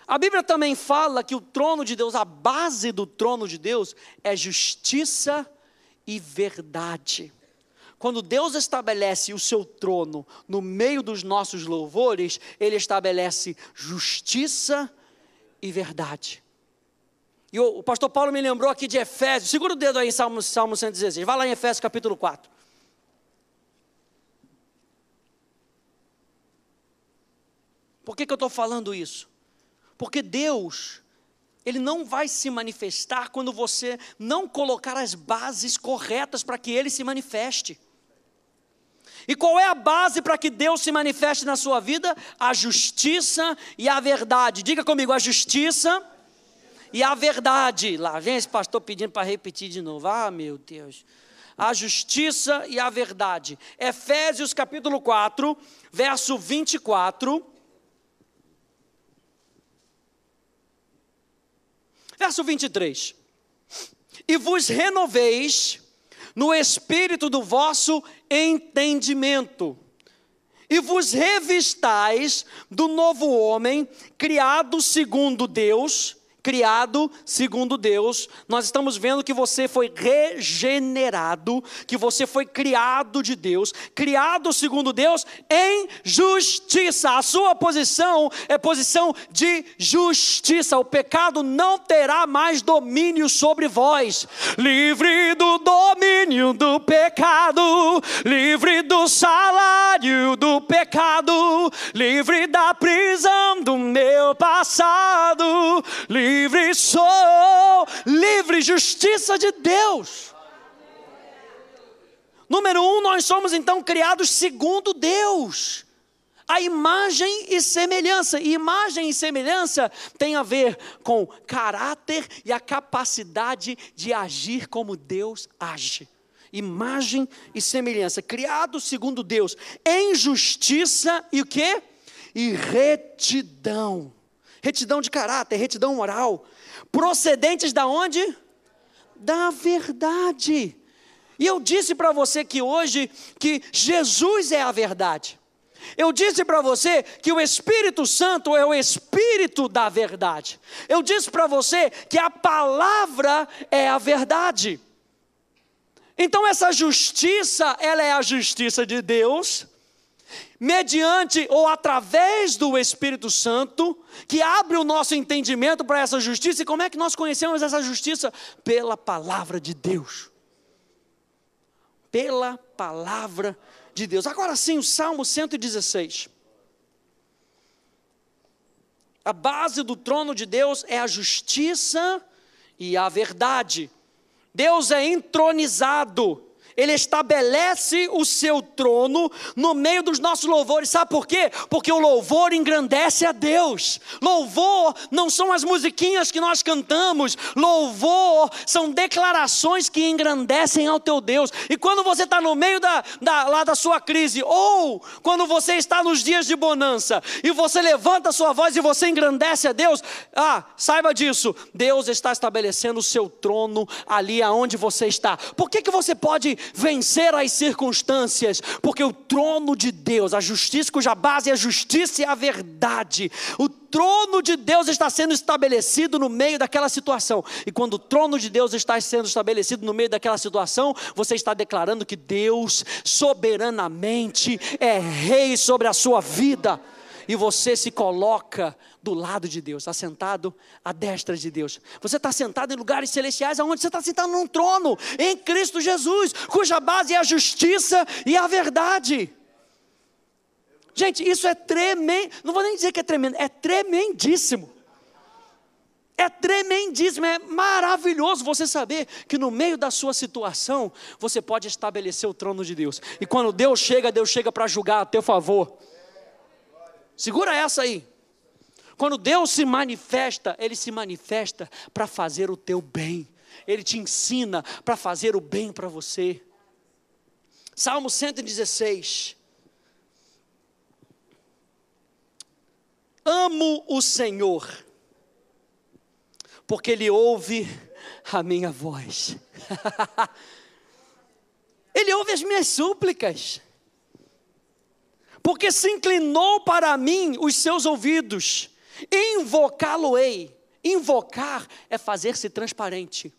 A Bíblia também fala que o trono de Deus, a base do trono de Deus é justiça e verdade. Quando Deus estabelece o seu trono no meio dos nossos louvores, Ele estabelece justiça e verdade. E o pastor Paulo me lembrou aqui de Efésios, segura o dedo aí em Salmo 116, vai lá em Efésios capítulo 4. Por que eu estou falando isso? Porque Deus, Ele não vai se manifestar quando você não colocar as bases corretas para que Ele se manifeste. E qual é a base para que Deus se manifeste na sua vida? A justiça e a verdade. Diga comigo, a justiça e a verdade. Lá vem esse pastor pedindo para repetir de novo. Ah, meu Deus. A justiça e a verdade. Efésios capítulo 4, verso 24. Verso 23. E vos renoveis no espírito do vosso entendimento, e vos revistais do novo homem, criado segundo Deus. Nós estamos vendo que você foi regenerado, que você foi criado de Deus, criado segundo Deus em justiça. A sua posição é posição de justiça. O pecado não terá mais domínio sobre vós. Livre do domínio do pecado, livre do salário do pecado, livre da prisão do meu passado, livre sou, livre, justiça de Deus. Número 1, nós somos então criados segundo Deus, a imagem e semelhança. E imagem e semelhança tem a ver com caráter e a capacidade de agir como Deus age. Imagem e semelhança, criados segundo Deus, em justiça e o quê? E retidão. Retidão de caráter, retidão moral, procedentes da onde? Da verdade. E eu disse para você que hoje, que Jesus é a verdade. Eu disse para você que o Espírito Santo é o Espírito da verdade. Eu disse para você que a palavra é a verdade. Então essa justiça, ela é a justiça de Deus, mediante ou através do Espírito Santo, que abre o nosso entendimento para essa justiça. E como é que nós conhecemos essa justiça? Pela palavra de Deus. Pela palavra de Deus. Agora sim, o Salmo 116. A base do trono de Deus é a justiça e a verdade. Deus é entronizado. Ele estabelece o seu trono no meio dos nossos louvores. Sabe por quê? Porque o louvor engrandece a Deus. Louvor não são as musiquinhas que nós cantamos. Louvor são declarações que engrandecem ao teu Deus. E quando você está no meio lá da sua crise, ou quando você está nos dias de bonança, e você levanta a sua voz e você engrandece a Deus, saiba disso, Deus está estabelecendo o seu trono ali aonde você está. Por que você pode vencer as circunstâncias? Porque o trono de Deus, a justiça, cuja base é a justiça e a verdade, o trono de Deus está sendo estabelecido no meio daquela situação. E quando o trono de Deus está sendo estabelecido no meio daquela situação, você está declarando que Deus soberanamente é rei sobre a sua vida. E você se coloca do lado de Deus, assentado à destra de Deus. Você está sentado em lugares celestiais, onde você está sentado num trono, em Cristo Jesus, cuja base é a justiça e a verdade. Gente, isso é tremendo, não vou nem dizer que é tremendo, é tremendíssimo. É tremendíssimo, é maravilhoso você saber que no meio da sua situação, você pode estabelecer o trono de Deus. E quando Deus chega para julgar a teu favor. Segura essa aí. Quando Deus se manifesta, Ele se manifesta para fazer o teu bem. Ele te ensina para fazer o bem para você. Salmo 116. Amo o Senhor, porque Ele ouve a minha voz. Ele ouve as minhas súplicas. Porque se inclinou para mim os seus ouvidos, invocá-lo-ei. Invocar é fazer-se transparente.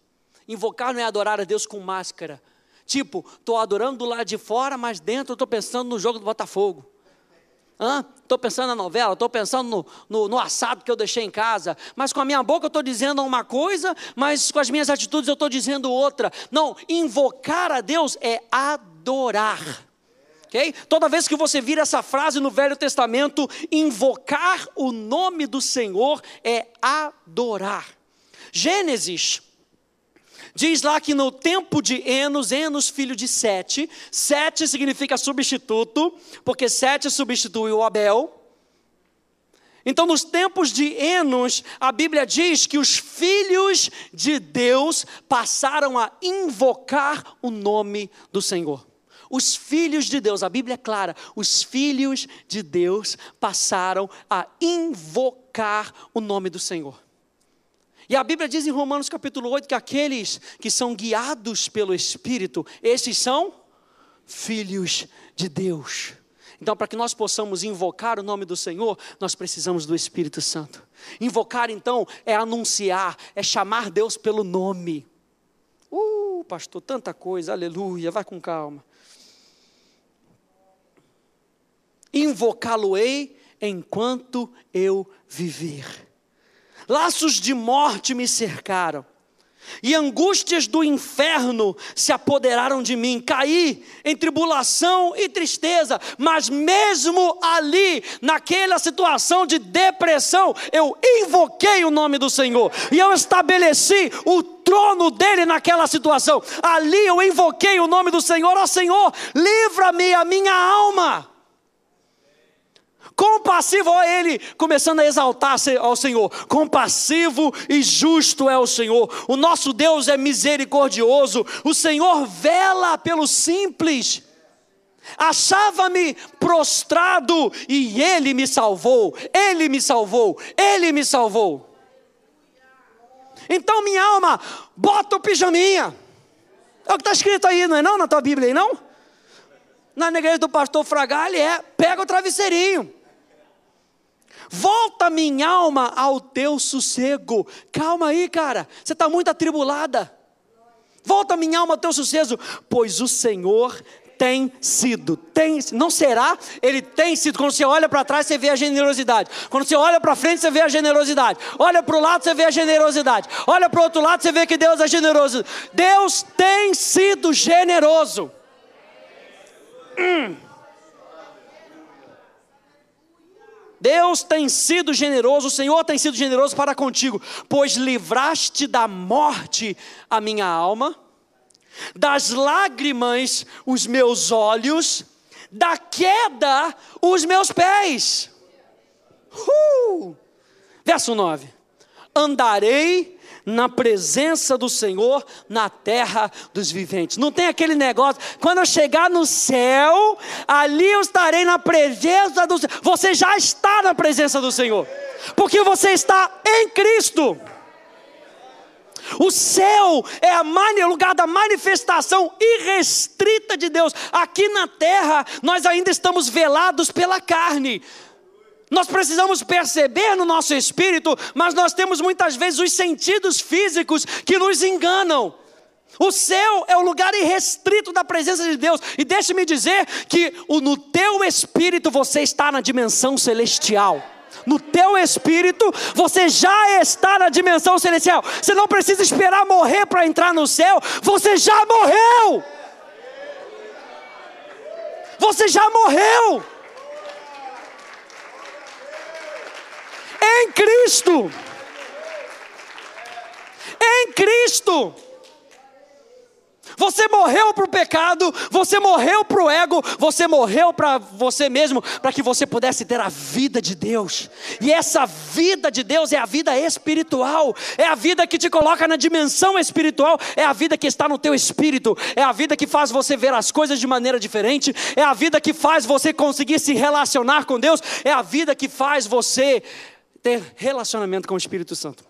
Invocar não é adorar a Deus com máscara. Tipo, estou adorando do lado de fora, mas dentro eu estou pensando no jogo do Botafogo. Estou pensando na novela, estou pensando no assado que eu deixei em casa. Mas com a minha boca eu estou dizendo uma coisa, mas com as minhas atitudes eu estou dizendo outra. Não, invocar a Deus é adorar. Okay? Toda vez que você vira essa frase no Velho Testamento, invocar o nome do Senhor é adorar. Gênesis diz lá que no tempo de Enos filho de Sete, Sete significa substituto, porque Sete substituiu Abel. Então nos tempos de Enos, a Bíblia diz que os filhos de Deus passaram a invocar o nome do Senhor. Os filhos de Deus, a Bíblia é clara, os filhos de Deus passaram a invocar o nome do Senhor. E a Bíblia diz em Romanos capítulo 8 que aqueles que são guiados pelo Espírito, esses são filhos de Deus. Então, para que nós possamos invocar o nome do Senhor, nós precisamos do Espírito Santo. Invocar, então, é anunciar, é chamar Deus pelo nome. Pastor, tanta coisa, aleluia, vai com calma. Invocá-lo-ei enquanto eu viver. Laços de morte me cercaram, e angústias do inferno se apoderaram de mim. Caí em tribulação e tristeza, mas mesmo ali, naquela situação de depressão, eu invoquei o nome do Senhor, e eu estabeleci o trono dele naquela situação. Ali eu invoquei o nome do Senhor. Ó Senhor, livra-me a minha alma. Compassivo, ó ele, começando a exaltar ao Senhor. Compassivo e justo é o Senhor. O nosso Deus é misericordioso. O Senhor vela pelo simples. Achava-me prostrado e Ele me salvou. Ele me salvou. Ele me salvou. Então minha alma, bota o pijaminha. É o que está escrito aí, não é não? Na tua Bíblia aí, não? Na igreja do pastor Fragali pega o travesseirinho. Volta minha alma ao teu sossego. Calma aí, cara, você está muito atribulada. Volta minha alma ao teu sossego, pois o Senhor não será, Ele tem sido. Quando você olha para trás, você vê a generosidade. Quando você olha para frente, você vê a generosidade. Olha para o lado, você vê a generosidade. Olha para o outro lado, você vê que Deus é generoso. Deus tem sido generoso. Deus tem sido generoso, o Senhor tem sido generoso para contigo, pois livraste da morte a minha alma, das lágrimas os meus olhos, da queda os meus pés. Verso 9: andarei na presença do Senhor na terra dos viventes. Não tem aquele negócio, quando eu chegar no céu, ali eu estarei na presença do Senhor. Você já está na presença do Senhor, porque você está em Cristo. O céu é o lugar da manifestação irrestrita de Deus. Aqui na terra, nós ainda estamos velados pela carne. Nós precisamos perceber no nosso espírito, mas nós temos muitas vezes os sentidos físicos que nos enganam. O céu é o lugar irrestrito da presença de Deus. E deixe-me dizer que no teu espírito você está na dimensão celestial. No teu espírito, você já está na dimensão celestial. Você não precisa esperar morrer para entrar no céu. Você já morreu. Você já morreu. Em Cristo. Em Cristo. Você morreu para o pecado, você morreu para o ego, você morreu para você mesmo, para que você pudesse ter a vida de Deus. E essa vida de Deus é a vida espiritual, é a vida que te coloca na dimensão espiritual, é a vida que está no teu espírito, é a vida que faz você ver as coisas de maneira diferente, é a vida que faz você conseguir se relacionar com Deus, é a vida que faz você ter relacionamento com o Espírito Santo.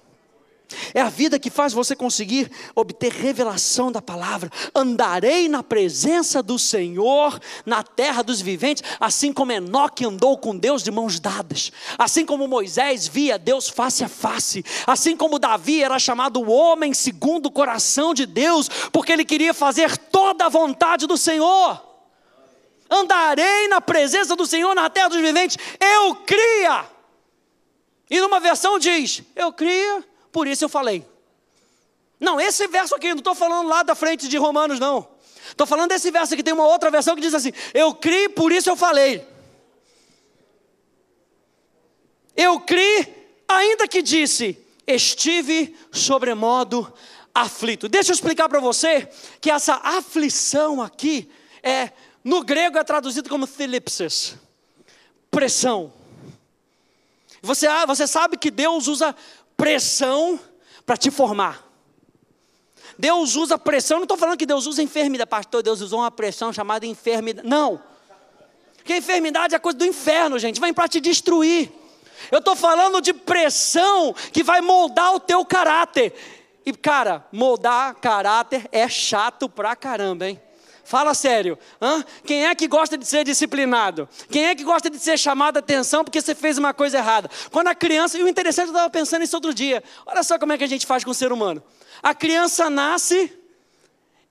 É a vida que faz você conseguir obter revelação da palavra. Andarei na presença do Senhor na terra dos viventes, assim como Enoque andou com Deus de mãos dadas, assim como Moisés via Deus face a face, assim como Davi era chamado o homem segundo o coração de Deus, porque ele queria fazer toda a vontade do Senhor. Andarei na presença do Senhor na terra dos viventes. Eu cria. E numa versão diz, eu cria, por isso eu falei. Não, esse verso aqui, não estou falando lá da frente de Romanos, não. Estou falando desse verso aqui, tem uma outra versão que diz assim, eu criei, por isso eu falei. Eu criei, ainda que disse, estive sobremodo aflito. Deixa eu explicar para você, que essa aflição aqui, no grego é traduzido como thlipsis, pressão. Você sabe que Deus usa pressão para te formar. Deus usa pressão, não estou falando que Deus usa enfermidade. Pastor, Deus usou uma pressão chamada enfermidade. Não. Porque a enfermidade é coisa do inferno, gente. Vem para te destruir. Eu estou falando de pressão que vai moldar o teu caráter. E cara, moldar caráter é chato pra caramba, hein? Fala sério, quem é que gosta de ser disciplinado? Quem é que gosta de ser chamado a atenção porque você fez uma coisa errada? Quando a criança, e o interessante, eu estava pensando nisso outro dia, olha só como é que a gente faz com o ser humano. A criança nasce,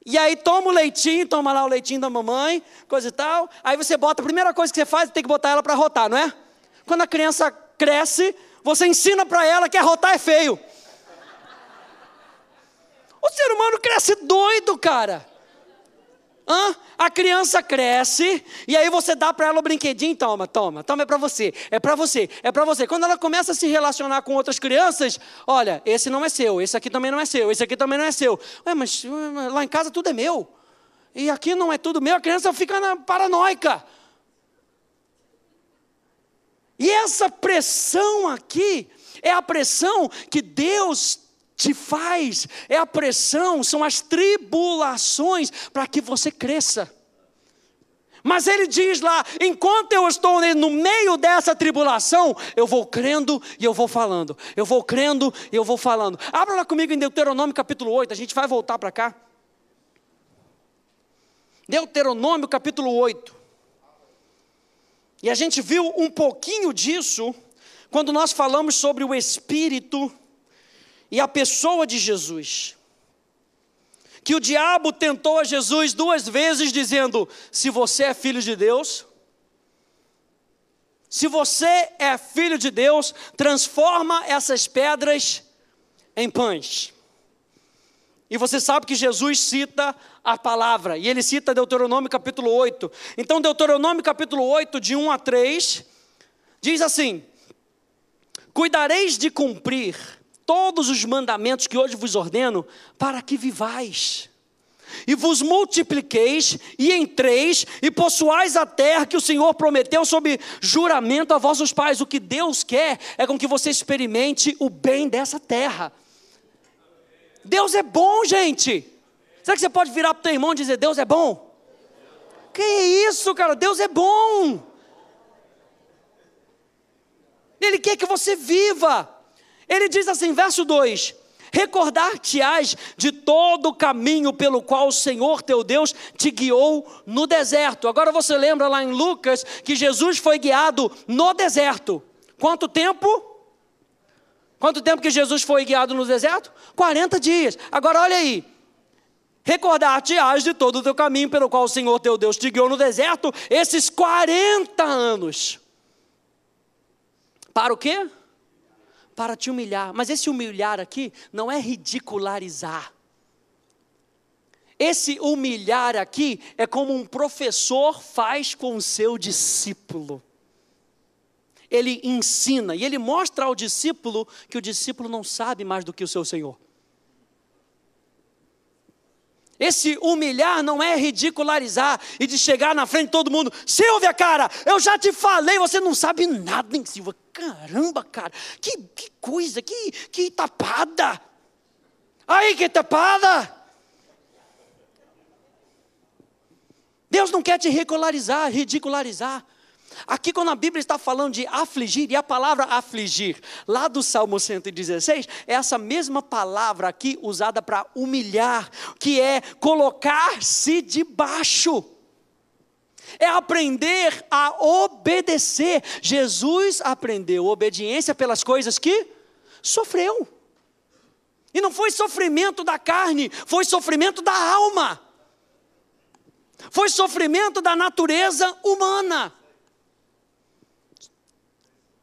e aí toma lá o leitinho da mamãe, coisa e tal, aí você bota, a primeira coisa que você faz é ter que botar ela para rotar, não é? Quando a criança cresce, você ensina para ela que arrotar é feio. O ser humano cresce doido, cara. A criança cresce, e aí você dá para ela o brinquedinho, toma, é para você, é para você, é para você. Quando ela começa a se relacionar com outras crianças, olha, esse não é seu, esse aqui também não é seu, esse aqui também não é seu. Ué, mas lá em casa tudo é meu, e aqui não é tudo meu, a criança fica paranoica. E essa pressão aqui, é a pressão que Deus te faz, é a pressão, são as tribulações para que você cresça. Mas ele diz lá, enquanto eu estou no meio dessa tribulação, eu vou crendo e eu vou falando. Eu vou crendo e eu vou falando. Abra lá comigo em Deuteronômio capítulo 8, a gente vai voltar para cá. Deuteronômio capítulo 8. E a gente viu um pouquinho disso quando nós falamos sobre o Espírito e a pessoa de Jesus. Que o diabo tentou a Jesus 2 vezes dizendo: se você é filho de Deus, se você é filho de Deus, transforma essas pedras em pães. E você sabe que Jesus cita a palavra, e ele cita Deuteronômio capítulo 8. Então Deuteronômio capítulo 8, de 1 a 3, diz assim: cuidareis de cumprir todos os mandamentos que hoje vos ordeno, para que vivais, e vos multipliqueis, e entreis, e possuais a terra que o Senhor prometeu sob juramento a vossos pais. O que Deus quer é com que você experimente o bem dessa terra. Deus é bom, gente. Será que você pode virar para o teu irmão e dizer: Deus é bom? Que isso, cara? Deus é bom. Ele quer que você viva. Ele diz assim, verso 2: recordar-te-ás de todo o caminho pelo qual o Senhor teu Deus te guiou no deserto. Agora você lembra lá em Lucas que Jesus foi guiado no deserto. Quanto tempo? Quanto tempo que Jesus foi guiado no deserto? 40 dias. Agora olha aí. Recordar-te-ás de todo o teu caminho pelo qual o Senhor teu Deus te guiou no deserto, esses 40 anos. Para o quê? Para te humilhar. Mas esse humilhar aqui não é ridicularizar. Esse humilhar aqui é como um professor faz com o seu discípulo. Ele ensina e ele mostra ao discípulo que o discípulo não sabe mais do que o seu Senhor. Esse humilhar não é ridicularizar e de chegar na frente de todo mundo: Silvia, cara, eu já te falei, você não sabe nada, hein, Silvia? Caramba, cara, que coisa, que tapada. Aí, que tapada. Deus não quer te ridicularizar. Aqui quando a Bíblia está falando de afligir, e a palavra afligir, lá do Salmo 116, é essa mesma palavra aqui usada para humilhar, que é colocar-se debaixo. É aprender a obedecer. Jesus aprendeu obediência pelas coisas que sofreu. E não foi sofrimento da carne, foi sofrimento da alma. Foi sofrimento da natureza humana.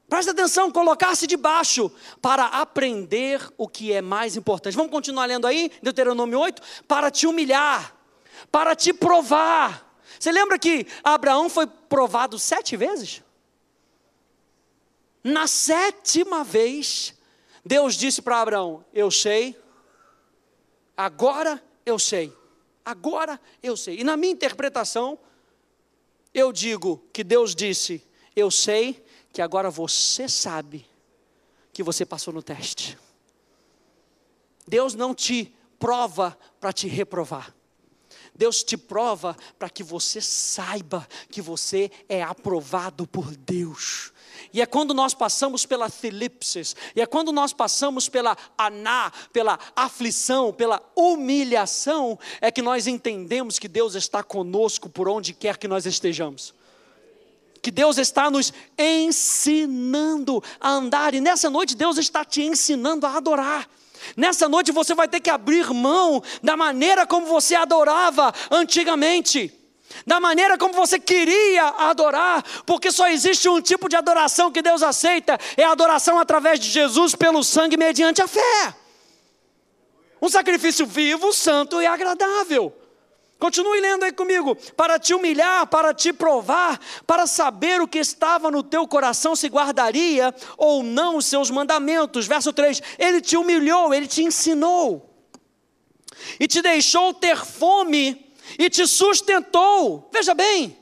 Presta atenção, colocar-se debaixo para aprender o que é mais importante. Vamos continuar lendo aí, Deuteronômio 8, para te humilhar, para te provar. Você lembra que Abraão foi provado 7 vezes? Na 7ª vez, Deus disse para Abraão: eu sei, agora eu sei, agora eu sei. E na minha interpretação, eu digo que Deus disse: eu sei, que agora você sabe que você passou no teste. Deus não te prova para te reprovar. Deus te prova para que você saiba que você é aprovado por Deus. E é quando nós passamos pela thlipsis, e é quando nós passamos pela aná, pela aflição, pela humilhação, é que nós entendemos que Deus está conosco por onde quer que nós estejamos. Que Deus está nos ensinando a andar, e nessa noite Deus está te ensinando a adorar. Nessa noite você vai ter que abrir mão da maneira como você adorava antigamente, da maneira como você queria adorar, porque só existe um tipo de adoração que Deus aceita, é a adoração através de Jesus pelo sangue mediante a fé. Um sacrifício vivo, santo e agradável. Continue lendo aí comigo. Para te humilhar, para te provar, para saber o que estava no teu coração, se guardaria ou não os seus mandamentos. Verso 3, ele te humilhou, ele te ensinou, e te deixou ter fome, e te sustentou. Veja bem,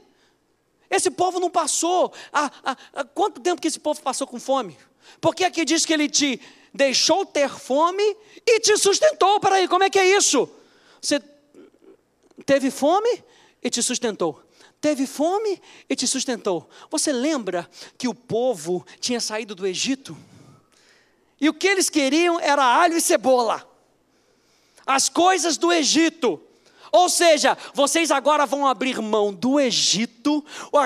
esse povo não passou, há quanto tempo que esse povo passou com fome? Porque aqui diz que ele te deixou ter fome e te sustentou. Peraí, como é que é isso? Você teve fome e te sustentou. Teve fome e te sustentou. Você lembra que o povo tinha saído do Egito? E o que eles queriam era alho e cebola. As coisas do Egito. Ou seja, vocês agora vão abrir mão do Egito,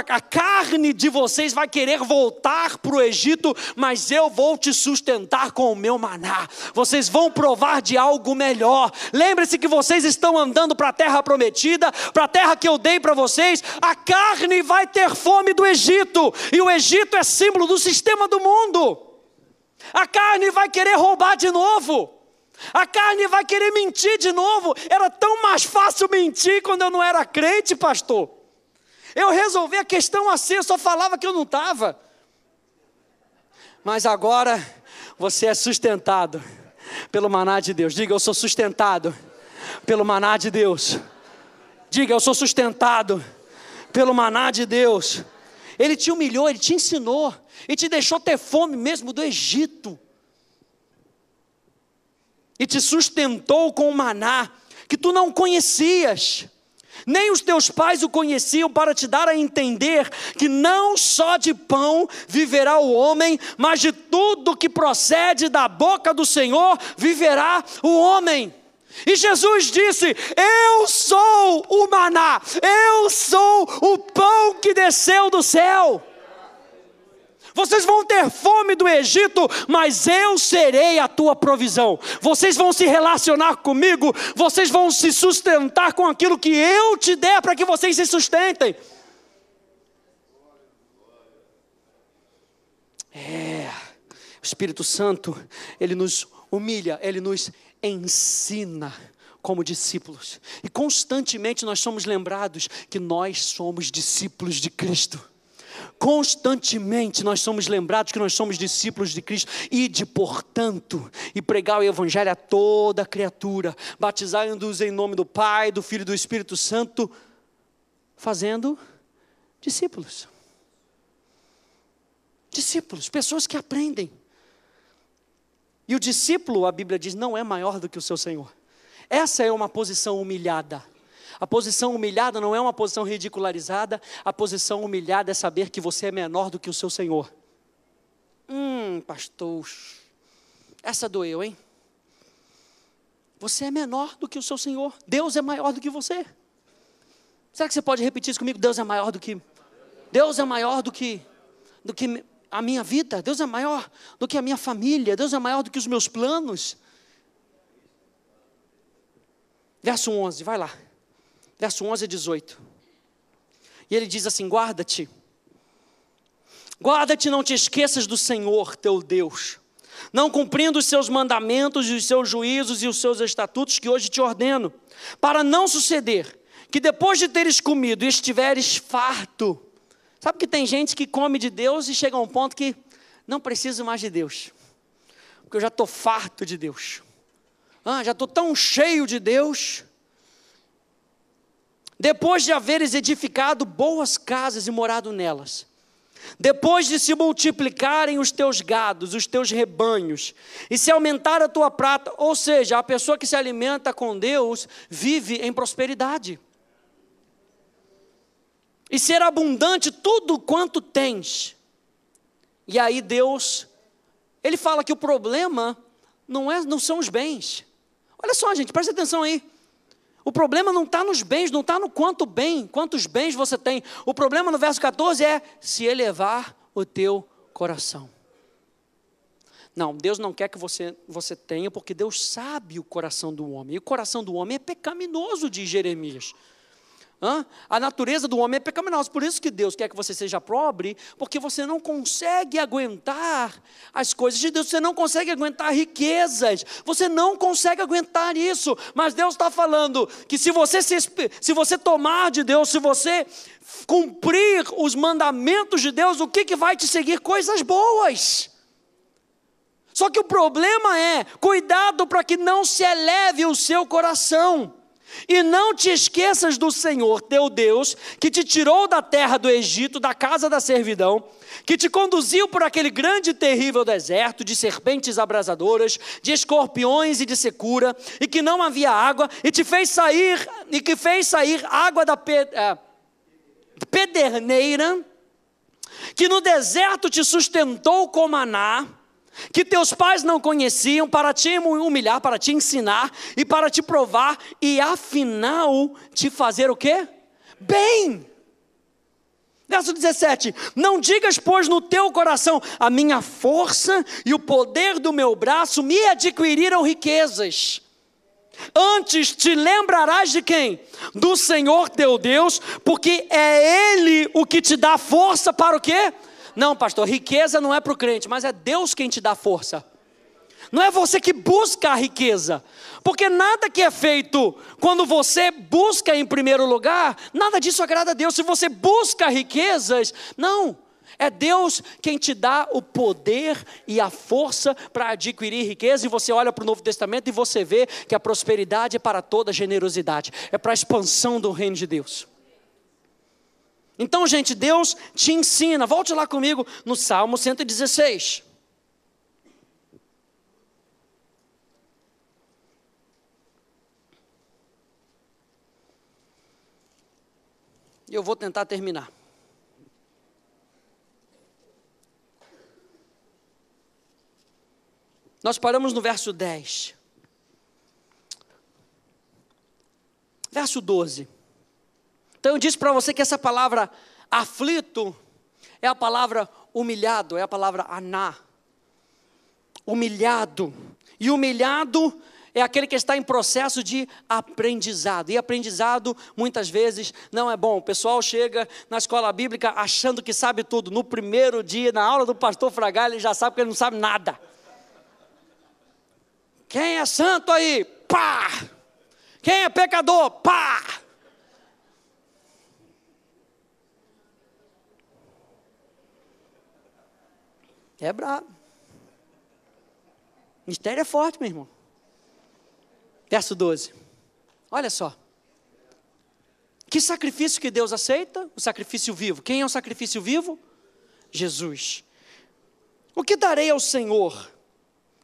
a carne de vocês vai querer voltar para o Egito, mas eu vou te sustentar com o meu maná. Vocês vão provar de algo melhor. Lembre-se que vocês estão andando para a terra prometida, para a terra que eu dei para vocês. A carne vai ter fome do Egito, e o Egito é símbolo do sistema do mundo. A carne vai querer roubar de novo. A carne vai querer mentir de novo. Era tão mais fácil mentir quando eu não era crente, pastor. Eu resolvi a questão assim, eu só falava que eu não estava. Mas agora você é sustentado pelo maná de Deus. Diga, eu sou sustentado pelo maná de Deus. Diga, eu sou sustentado pelo maná de Deus. Ele te humilhou, Ele te ensinou e te deixou ter fome mesmo do Egito. E te sustentou com o maná que tu não conhecias, nem os teus pais o conheciam, para te dar a entender que não só de pão viverá o homem, mas de tudo que procede da boca do Senhor viverá o homem. E Jesus disse, eu sou o maná, eu sou o pão que desceu do céu. Vocês vão ter fome do Egito, mas eu serei a tua provisão. Vocês vão se relacionar comigo, vocês vão se sustentar com aquilo que eu te der para que vocês se sustentem. O Espírito Santo, Ele nos humilha, Ele nos ensina como discípulos. E constantemente nós somos lembrados que nós somos discípulos de Cristo. Constantemente nós somos lembrados que nós somos discípulos de Cristo. Ide, portanto, e pregar o Evangelho a toda criatura, batizando-os em nome do Pai, do Filho e do Espírito Santo, fazendo discípulos. Discípulos, pessoas que aprendem. E o discípulo, a Bíblia diz, não é maior do que o seu Senhor. Essa é uma posição humilhada. A posição humilhada não é uma posição ridicularizada. A posição humilhada é saber que você é menor do que o seu Senhor. Pastor, essa doeu, hein? Você é menor do que o seu Senhor. Deus é maior do que você. Será que você pode repetir isso comigo? Deus é maior do que a minha vida. Deus é maior do que a minha família. Deus é maior do que os meus planos. Verso 11, vai lá. Verso 11 e 18. E ele diz assim, guarda-te, não te esqueças do Senhor teu Deus, não cumprindo os seus mandamentos e os seus juízos e os seus estatutos que hoje te ordeno, para não suceder que depois de teres comido e estiveres farto. Sabe que tem gente que come de Deus e chega a um ponto que não preciso mais de Deus, porque eu já estou farto de Deus, já estou tão cheio de Deus. Depois de haveres edificado boas casas e morado nelas, depois de se multiplicarem os teus gados, os teus rebanhos, e se aumentar a tua prata, ou seja, a pessoa que se alimenta com Deus, vive em prosperidade. E ser abundante tudo quanto tens. E aí Deus, Ele fala que o problema não são os bens. Olha só, gente, presta atenção aí. O problema não está nos bens, não está no quantos bens você tem. O problema no verso 14 é se elevar o teu coração. Não, Deus não quer que você tenha, porque Deus sabe o coração do homem. E o coração do homem é pecaminoso, diz Jeremias. A natureza do homem é pecaminosa, por isso que Deus quer que você seja pobre, porque você não consegue aguentar as coisas de Deus, você não consegue aguentar riquezas, você não consegue aguentar isso, mas Deus está falando que se você tomar de Deus, se você cumprir os mandamentos de Deus, o que vai te seguir? Coisas boas. Só que o problema é, cuidado para que não se eleve o seu coração. E não te esqueças do Senhor teu Deus, que te tirou da terra do Egito, da casa da servidão, que te conduziu por aquele grande e terrível deserto, de serpentes abrasadoras, de escorpiões e de secura, e que não havia água, e que fez sair água da pederneira, que no deserto te sustentou com maná, que teus pais não conheciam, para te humilhar, para te ensinar e para te provar e afinal te fazer o quê? Bem. Verso 17, não digas pois no teu coração, a minha força e o poder do meu braço me adquiriram riquezas. Antes te lembrarás de quem? Do Senhor teu Deus, porque é Ele o que te dá força para o quê? Não, pastor, riqueza não é para o crente, mas é Deus quem te dá força. Não é você que busca a riqueza, porque nada que é feito quando você busca em primeiro lugar, nada disso agrada a Deus. Se você busca riquezas, não, é Deus quem te dá o poder e a força para adquirir riqueza. E você olha para o Novo Testamento e você vê que a prosperidade é para toda generosidade, é para a expansão do reino de Deus. Então, gente, Deus te ensina. Volte lá comigo no Salmo 116. E eu vou tentar terminar. Nós paramos no verso 10. Verso 12. Então eu disse para você que essa palavra aflito é a palavra humilhado, é a palavra aná. Humilhado. E humilhado é aquele que está em processo de aprendizado. E aprendizado, muitas vezes, não é bom. O pessoal chega na escola bíblica achando que sabe tudo. No primeiro dia, na aula do pastor Fragai, ele já sabe que ele não sabe nada. Quem é santo aí? Pá! Quem é pecador? Pá! É brabo. Mistério é forte, meu irmão. Verso 12. Olha só. Que sacrifício que Deus aceita? O sacrifício vivo. Quem é o sacrifício vivo? Jesus. O que darei ao Senhor?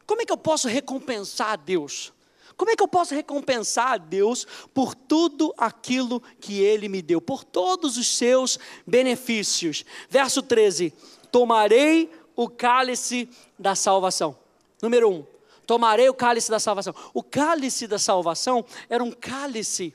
Como é que eu posso recompensar a Deus? Como é que eu posso recompensar a Deus por tudo aquilo que Ele me deu? Por todos os seus benefícios. Verso 13. Tomarei o cálice da salvação. Número 1. Tomarei o cálice da salvação. O cálice da salvação era um cálice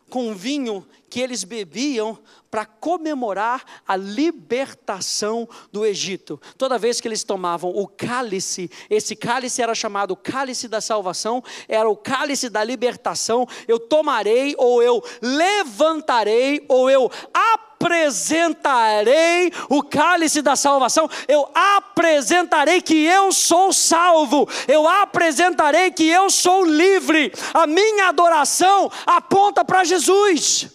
com vinho que eles bebiam para comemorar a libertação do Egito. Toda vez que eles tomavam o cálice, esse cálice era chamado cálice da salvação, era o cálice da libertação. Eu tomarei, ou eu levantarei, ou eu apresentarei o cálice da salvação. Eu apresentarei que eu sou salvo, eu apresentarei que eu sou livre. A minha adoração aponta para Jesus.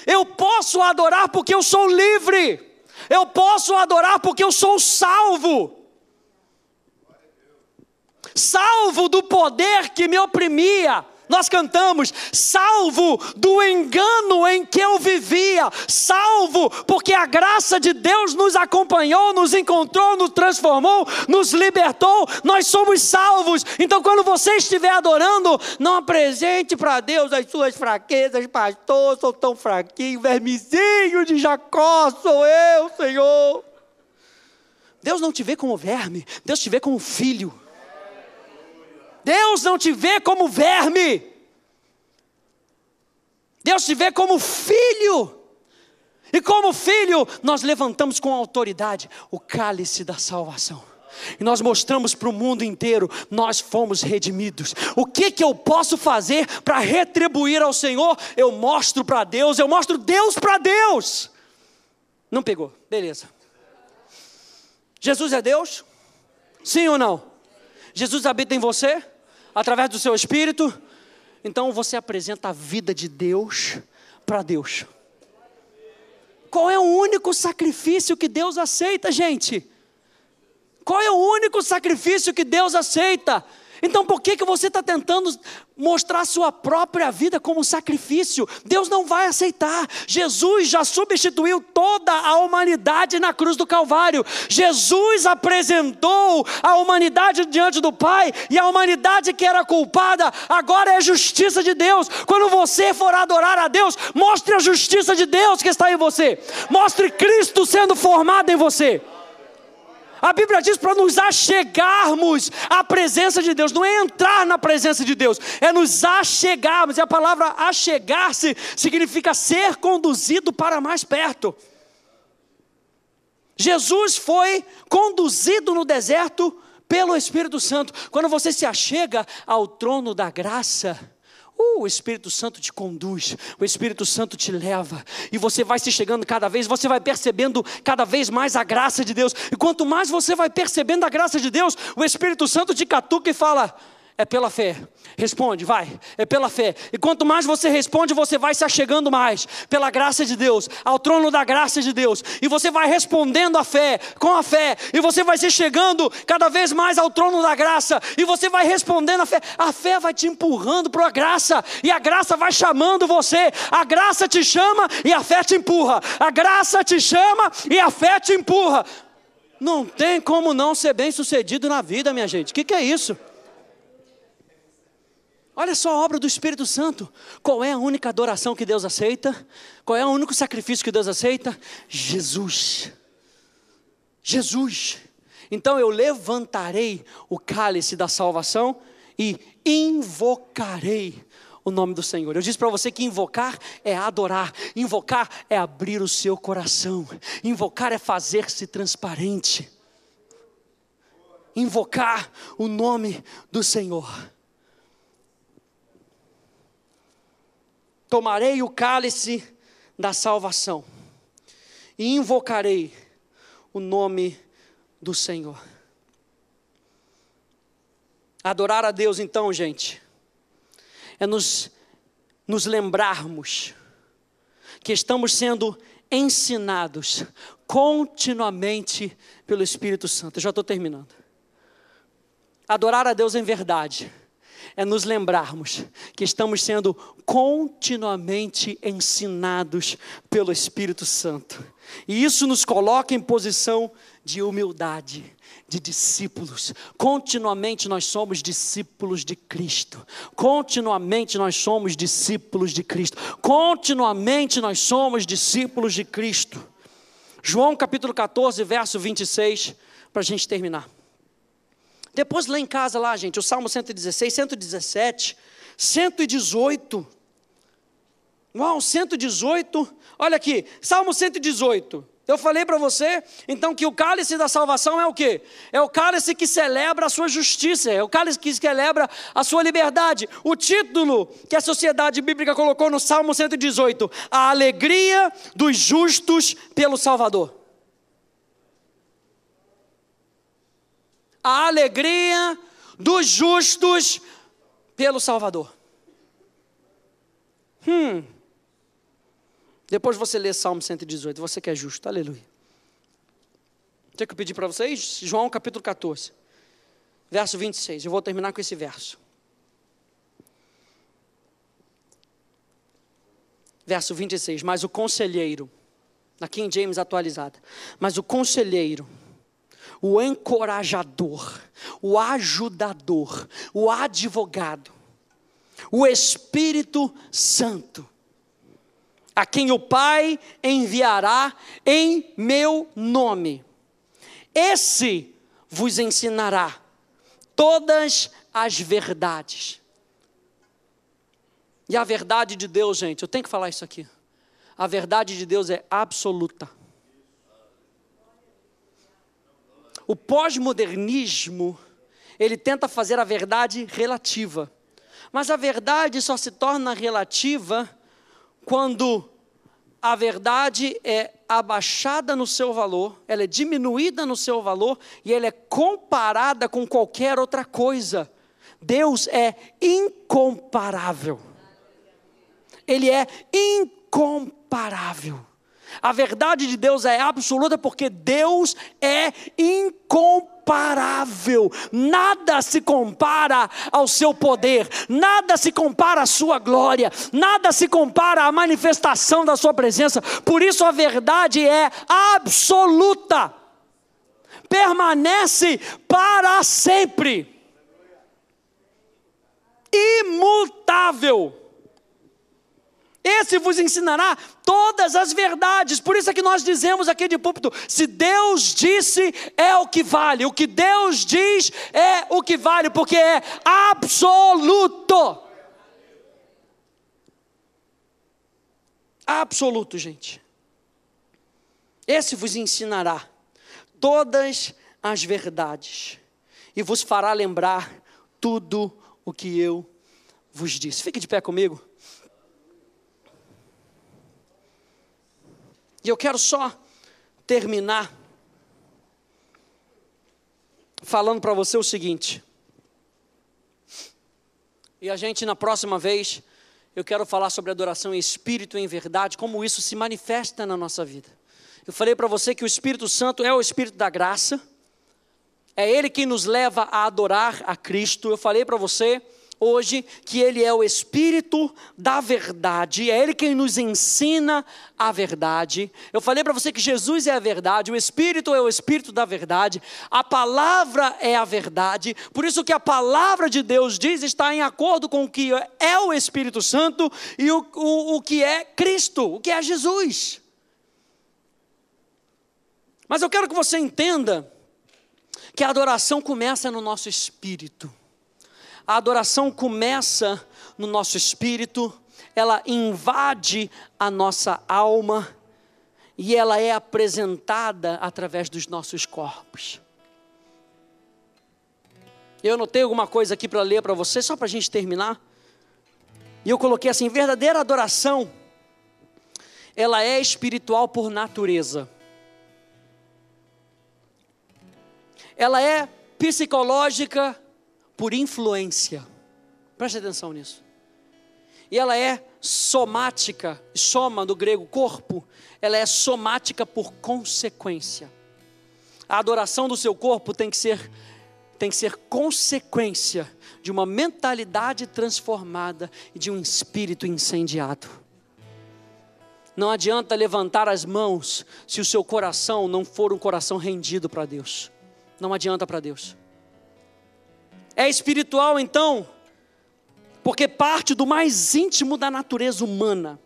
Eu posso adorar porque eu sou livre. Eu posso adorar porque eu sou salvo. Salvo do poder que me oprimia. Nós cantamos, salvo do engano em que eu vivia, salvo porque a graça de Deus nos acompanhou, nos encontrou, nos transformou, nos libertou, nós somos salvos. Então quando você estiver adorando, não apresente para Deus as suas fraquezas, pastor, sou tão fraquinho, vermezinho de Jacó, sou eu, Senhor. Deus não te vê como verme, Deus te vê como filho. Deus não te vê como verme. Deus te vê como filho. E como filho, nós levantamos com autoridade o cálice da salvação. E nós mostramos para o mundo inteiro, nós fomos redimidos. O que eu posso fazer para retribuir ao Senhor? Eu mostro para Deus, eu mostro Deus para Deus. Não pegou? Beleza. Jesus é Deus? Sim ou não? Jesus habita em você? Através do seu Espírito? Então você apresenta a vida de Deus para Deus. Qual é o único sacrifício que Deus aceita, gente? Qual é o único sacrifício que Deus aceita? Então por que você está tentando mostrar sua própria vida como sacrifício? Deus não vai aceitar. Jesus já substituiu toda a humanidade na cruz do Calvário. Jesus apresentou a humanidade diante do Pai, e a humanidade que era culpada agora é justiça de Deus. Quando você for adorar a Deus, mostre a justiça de Deus que está em você. Mostre Cristo sendo formado em você. A Bíblia diz para nos achegarmos à presença de Deus. Não é entrar na presença de Deus, é nos achegarmos. E a palavra achegar-se significa ser conduzido para mais perto. Jesus foi conduzido no deserto pelo Espírito Santo. Quando você se achega ao trono da graça, o Espírito Santo te conduz, o Espírito Santo te leva, e você vai se chegando cada vez, você vai percebendo cada vez mais a graça de Deus, e quanto mais você vai percebendo a graça de Deus, o Espírito Santo te catuca e fala: é pela fé, responde, vai, é pela fé. E quanto mais você responde, você vai se achegando mais, pela graça de Deus, ao trono da graça de Deus, e você vai respondendo a fé, com a fé, e você vai se chegando cada vez mais ao trono da graça, e você vai respondendo a fé vai te empurrando para a graça, e a graça vai chamando você, a graça te chama e a fé te empurra, a graça te chama e a fé te empurra. Não tem como não ser bem sucedido na vida, minha gente. O que é isso? Olha só a obra do Espírito Santo. Qual é a única adoração que Deus aceita? Qual é o único sacrifício que Deus aceita? Jesus. Jesus. Então eu levantarei o cálice da salvação e invocarei o nome do Senhor. Eu disse para você que invocar é adorar, invocar é abrir o seu coração, invocar é fazer-se transparente, invocar o nome do Senhor. Tomarei o cálice da salvação e invocarei o nome do Senhor. Adorar a Deus então, gente, é nos lembrarmos que estamos sendo ensinados continuamente pelo Espírito Santo. Eu já estou terminando. Adorar a Deus em verdade é nos lembrarmos que estamos sendo continuamente ensinados pelo Espírito Santo. E isso nos coloca em posição de humildade, de discípulos. Continuamente nós somos discípulos de Cristo. Continuamente nós somos discípulos de Cristo. Continuamente nós somos discípulos de Cristo. João capítulo 14, verso 26, para a gente terminar. Depois lá em casa, lá, gente, o Salmo 116, 117, 118. Uau, 118. Olha aqui, Salmo 118. Eu falei para você, então, que o cálice da salvação é o quê? É o cálice que celebra a sua justiça, é o cálice que celebra a sua liberdade. O título que a Sociedade Bíblica colocou no Salmo 118, a alegria dos justos pelo Salvador. A alegria dos justos pelo Salvador. Depois você lê Salmo 118, você que é justo, aleluia. O que eu pedi para vocês? João capítulo 14, verso 26, eu vou terminar com esse verso. Verso 26, mas o conselheiro, na King James atualizada, mas o conselheiro, o encorajador, o ajudador, o advogado, o Espírito Santo, a quem o Pai enviará em meu nome, esse vos ensinará todas as verdades. E a verdade de Deus, gente, eu tenho que falar isso aqui, a verdade de Deus é absoluta. O pós-modernismo, ele tenta fazer a verdade relativa, mas a verdade só se torna relativa quando a verdade é abaixada no seu valor, ela é diminuída no seu valor e ela é comparada com qualquer outra coisa. Deus é incomparável. Ele é incomparável. A verdade de Deus é absoluta porque Deus é incomparável. Nada se compara ao seu poder, nada se compara à sua glória, nada se compara à manifestação da sua presença. Por isso a verdade é absoluta, permanece para sempre, imutável. Esse vos ensinará todas as verdades. Por isso é que nós dizemos aqui de púlpito: se Deus disse, é o que vale. O que Deus diz é o que vale, porque é absoluto. Absoluto, gente. Esse vos ensinará todas as verdades e vos fará lembrar tudo o que eu vos disse. Fique de pé comigo. E eu quero só terminar falando para você o seguinte. E a gente, na próxima vez, eu quero falar sobre adoração em espírito e em verdade, como isso se manifesta na nossa vida. Eu falei para você que o Espírito Santo é o Espírito da graça. É Ele quem nos leva a adorar a Cristo. Eu falei para você hoje que Ele é o Espírito da verdade, é Ele quem nos ensina a verdade. Eu falei para você que Jesus é a verdade, o Espírito é o Espírito da verdade, a palavra é a verdade, por isso que a palavra de Deus diz está em acordo com o que é o Espírito Santo e o que é Cristo, o que é Jesus. Mas eu quero que você entenda que a adoração começa no nosso espírito. A adoração começa no nosso espírito, ela invade a nossa alma e ela é apresentada através dos nossos corpos. Eu anotei alguma coisa aqui para ler para você, só para a gente terminar. E eu coloquei assim: verdadeira adoração, ela é espiritual por natureza. Ela é psicológica por influência. Preste atenção nisso. E ela é somática, soma do grego corpo, ela é somática por consequência. A adoração do seu corpo tem que ser consequência de uma mentalidade transformada e de um espírito incendiado. Não adianta levantar as mãos se o seu coração não for um coração rendido para Deus. Não adianta para Deus. É espiritual então, porque parte do mais íntimo da natureza humana.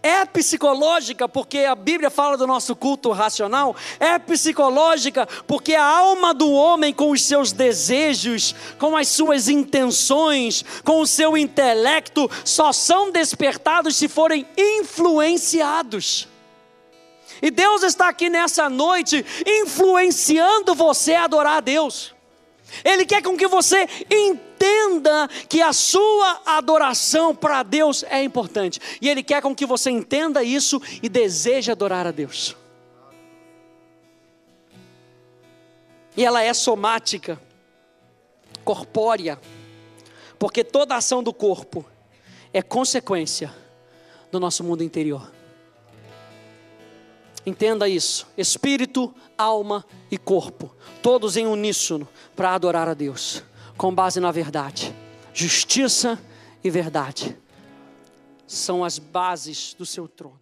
É psicológica, porque a Bíblia fala do nosso culto racional. É psicológica, porque a alma do homem, com os seus desejos, com as suas intenções, com o seu intelecto, só são despertados se forem influenciados. E Deus está aqui nessa noite influenciando você a adorar a Deus. Ele quer com que você entenda que a sua adoração para Deus é importante. E Ele quer com que você entenda isso e deseje adorar a Deus. E ela é somática, corpórea, porque toda ação do corpo é consequência do nosso mundo interior. Entenda isso: espírito, alma e corpo, todos em uníssono para adorar a Deus, com base na verdade. Justiça e verdade são as bases do seu trono.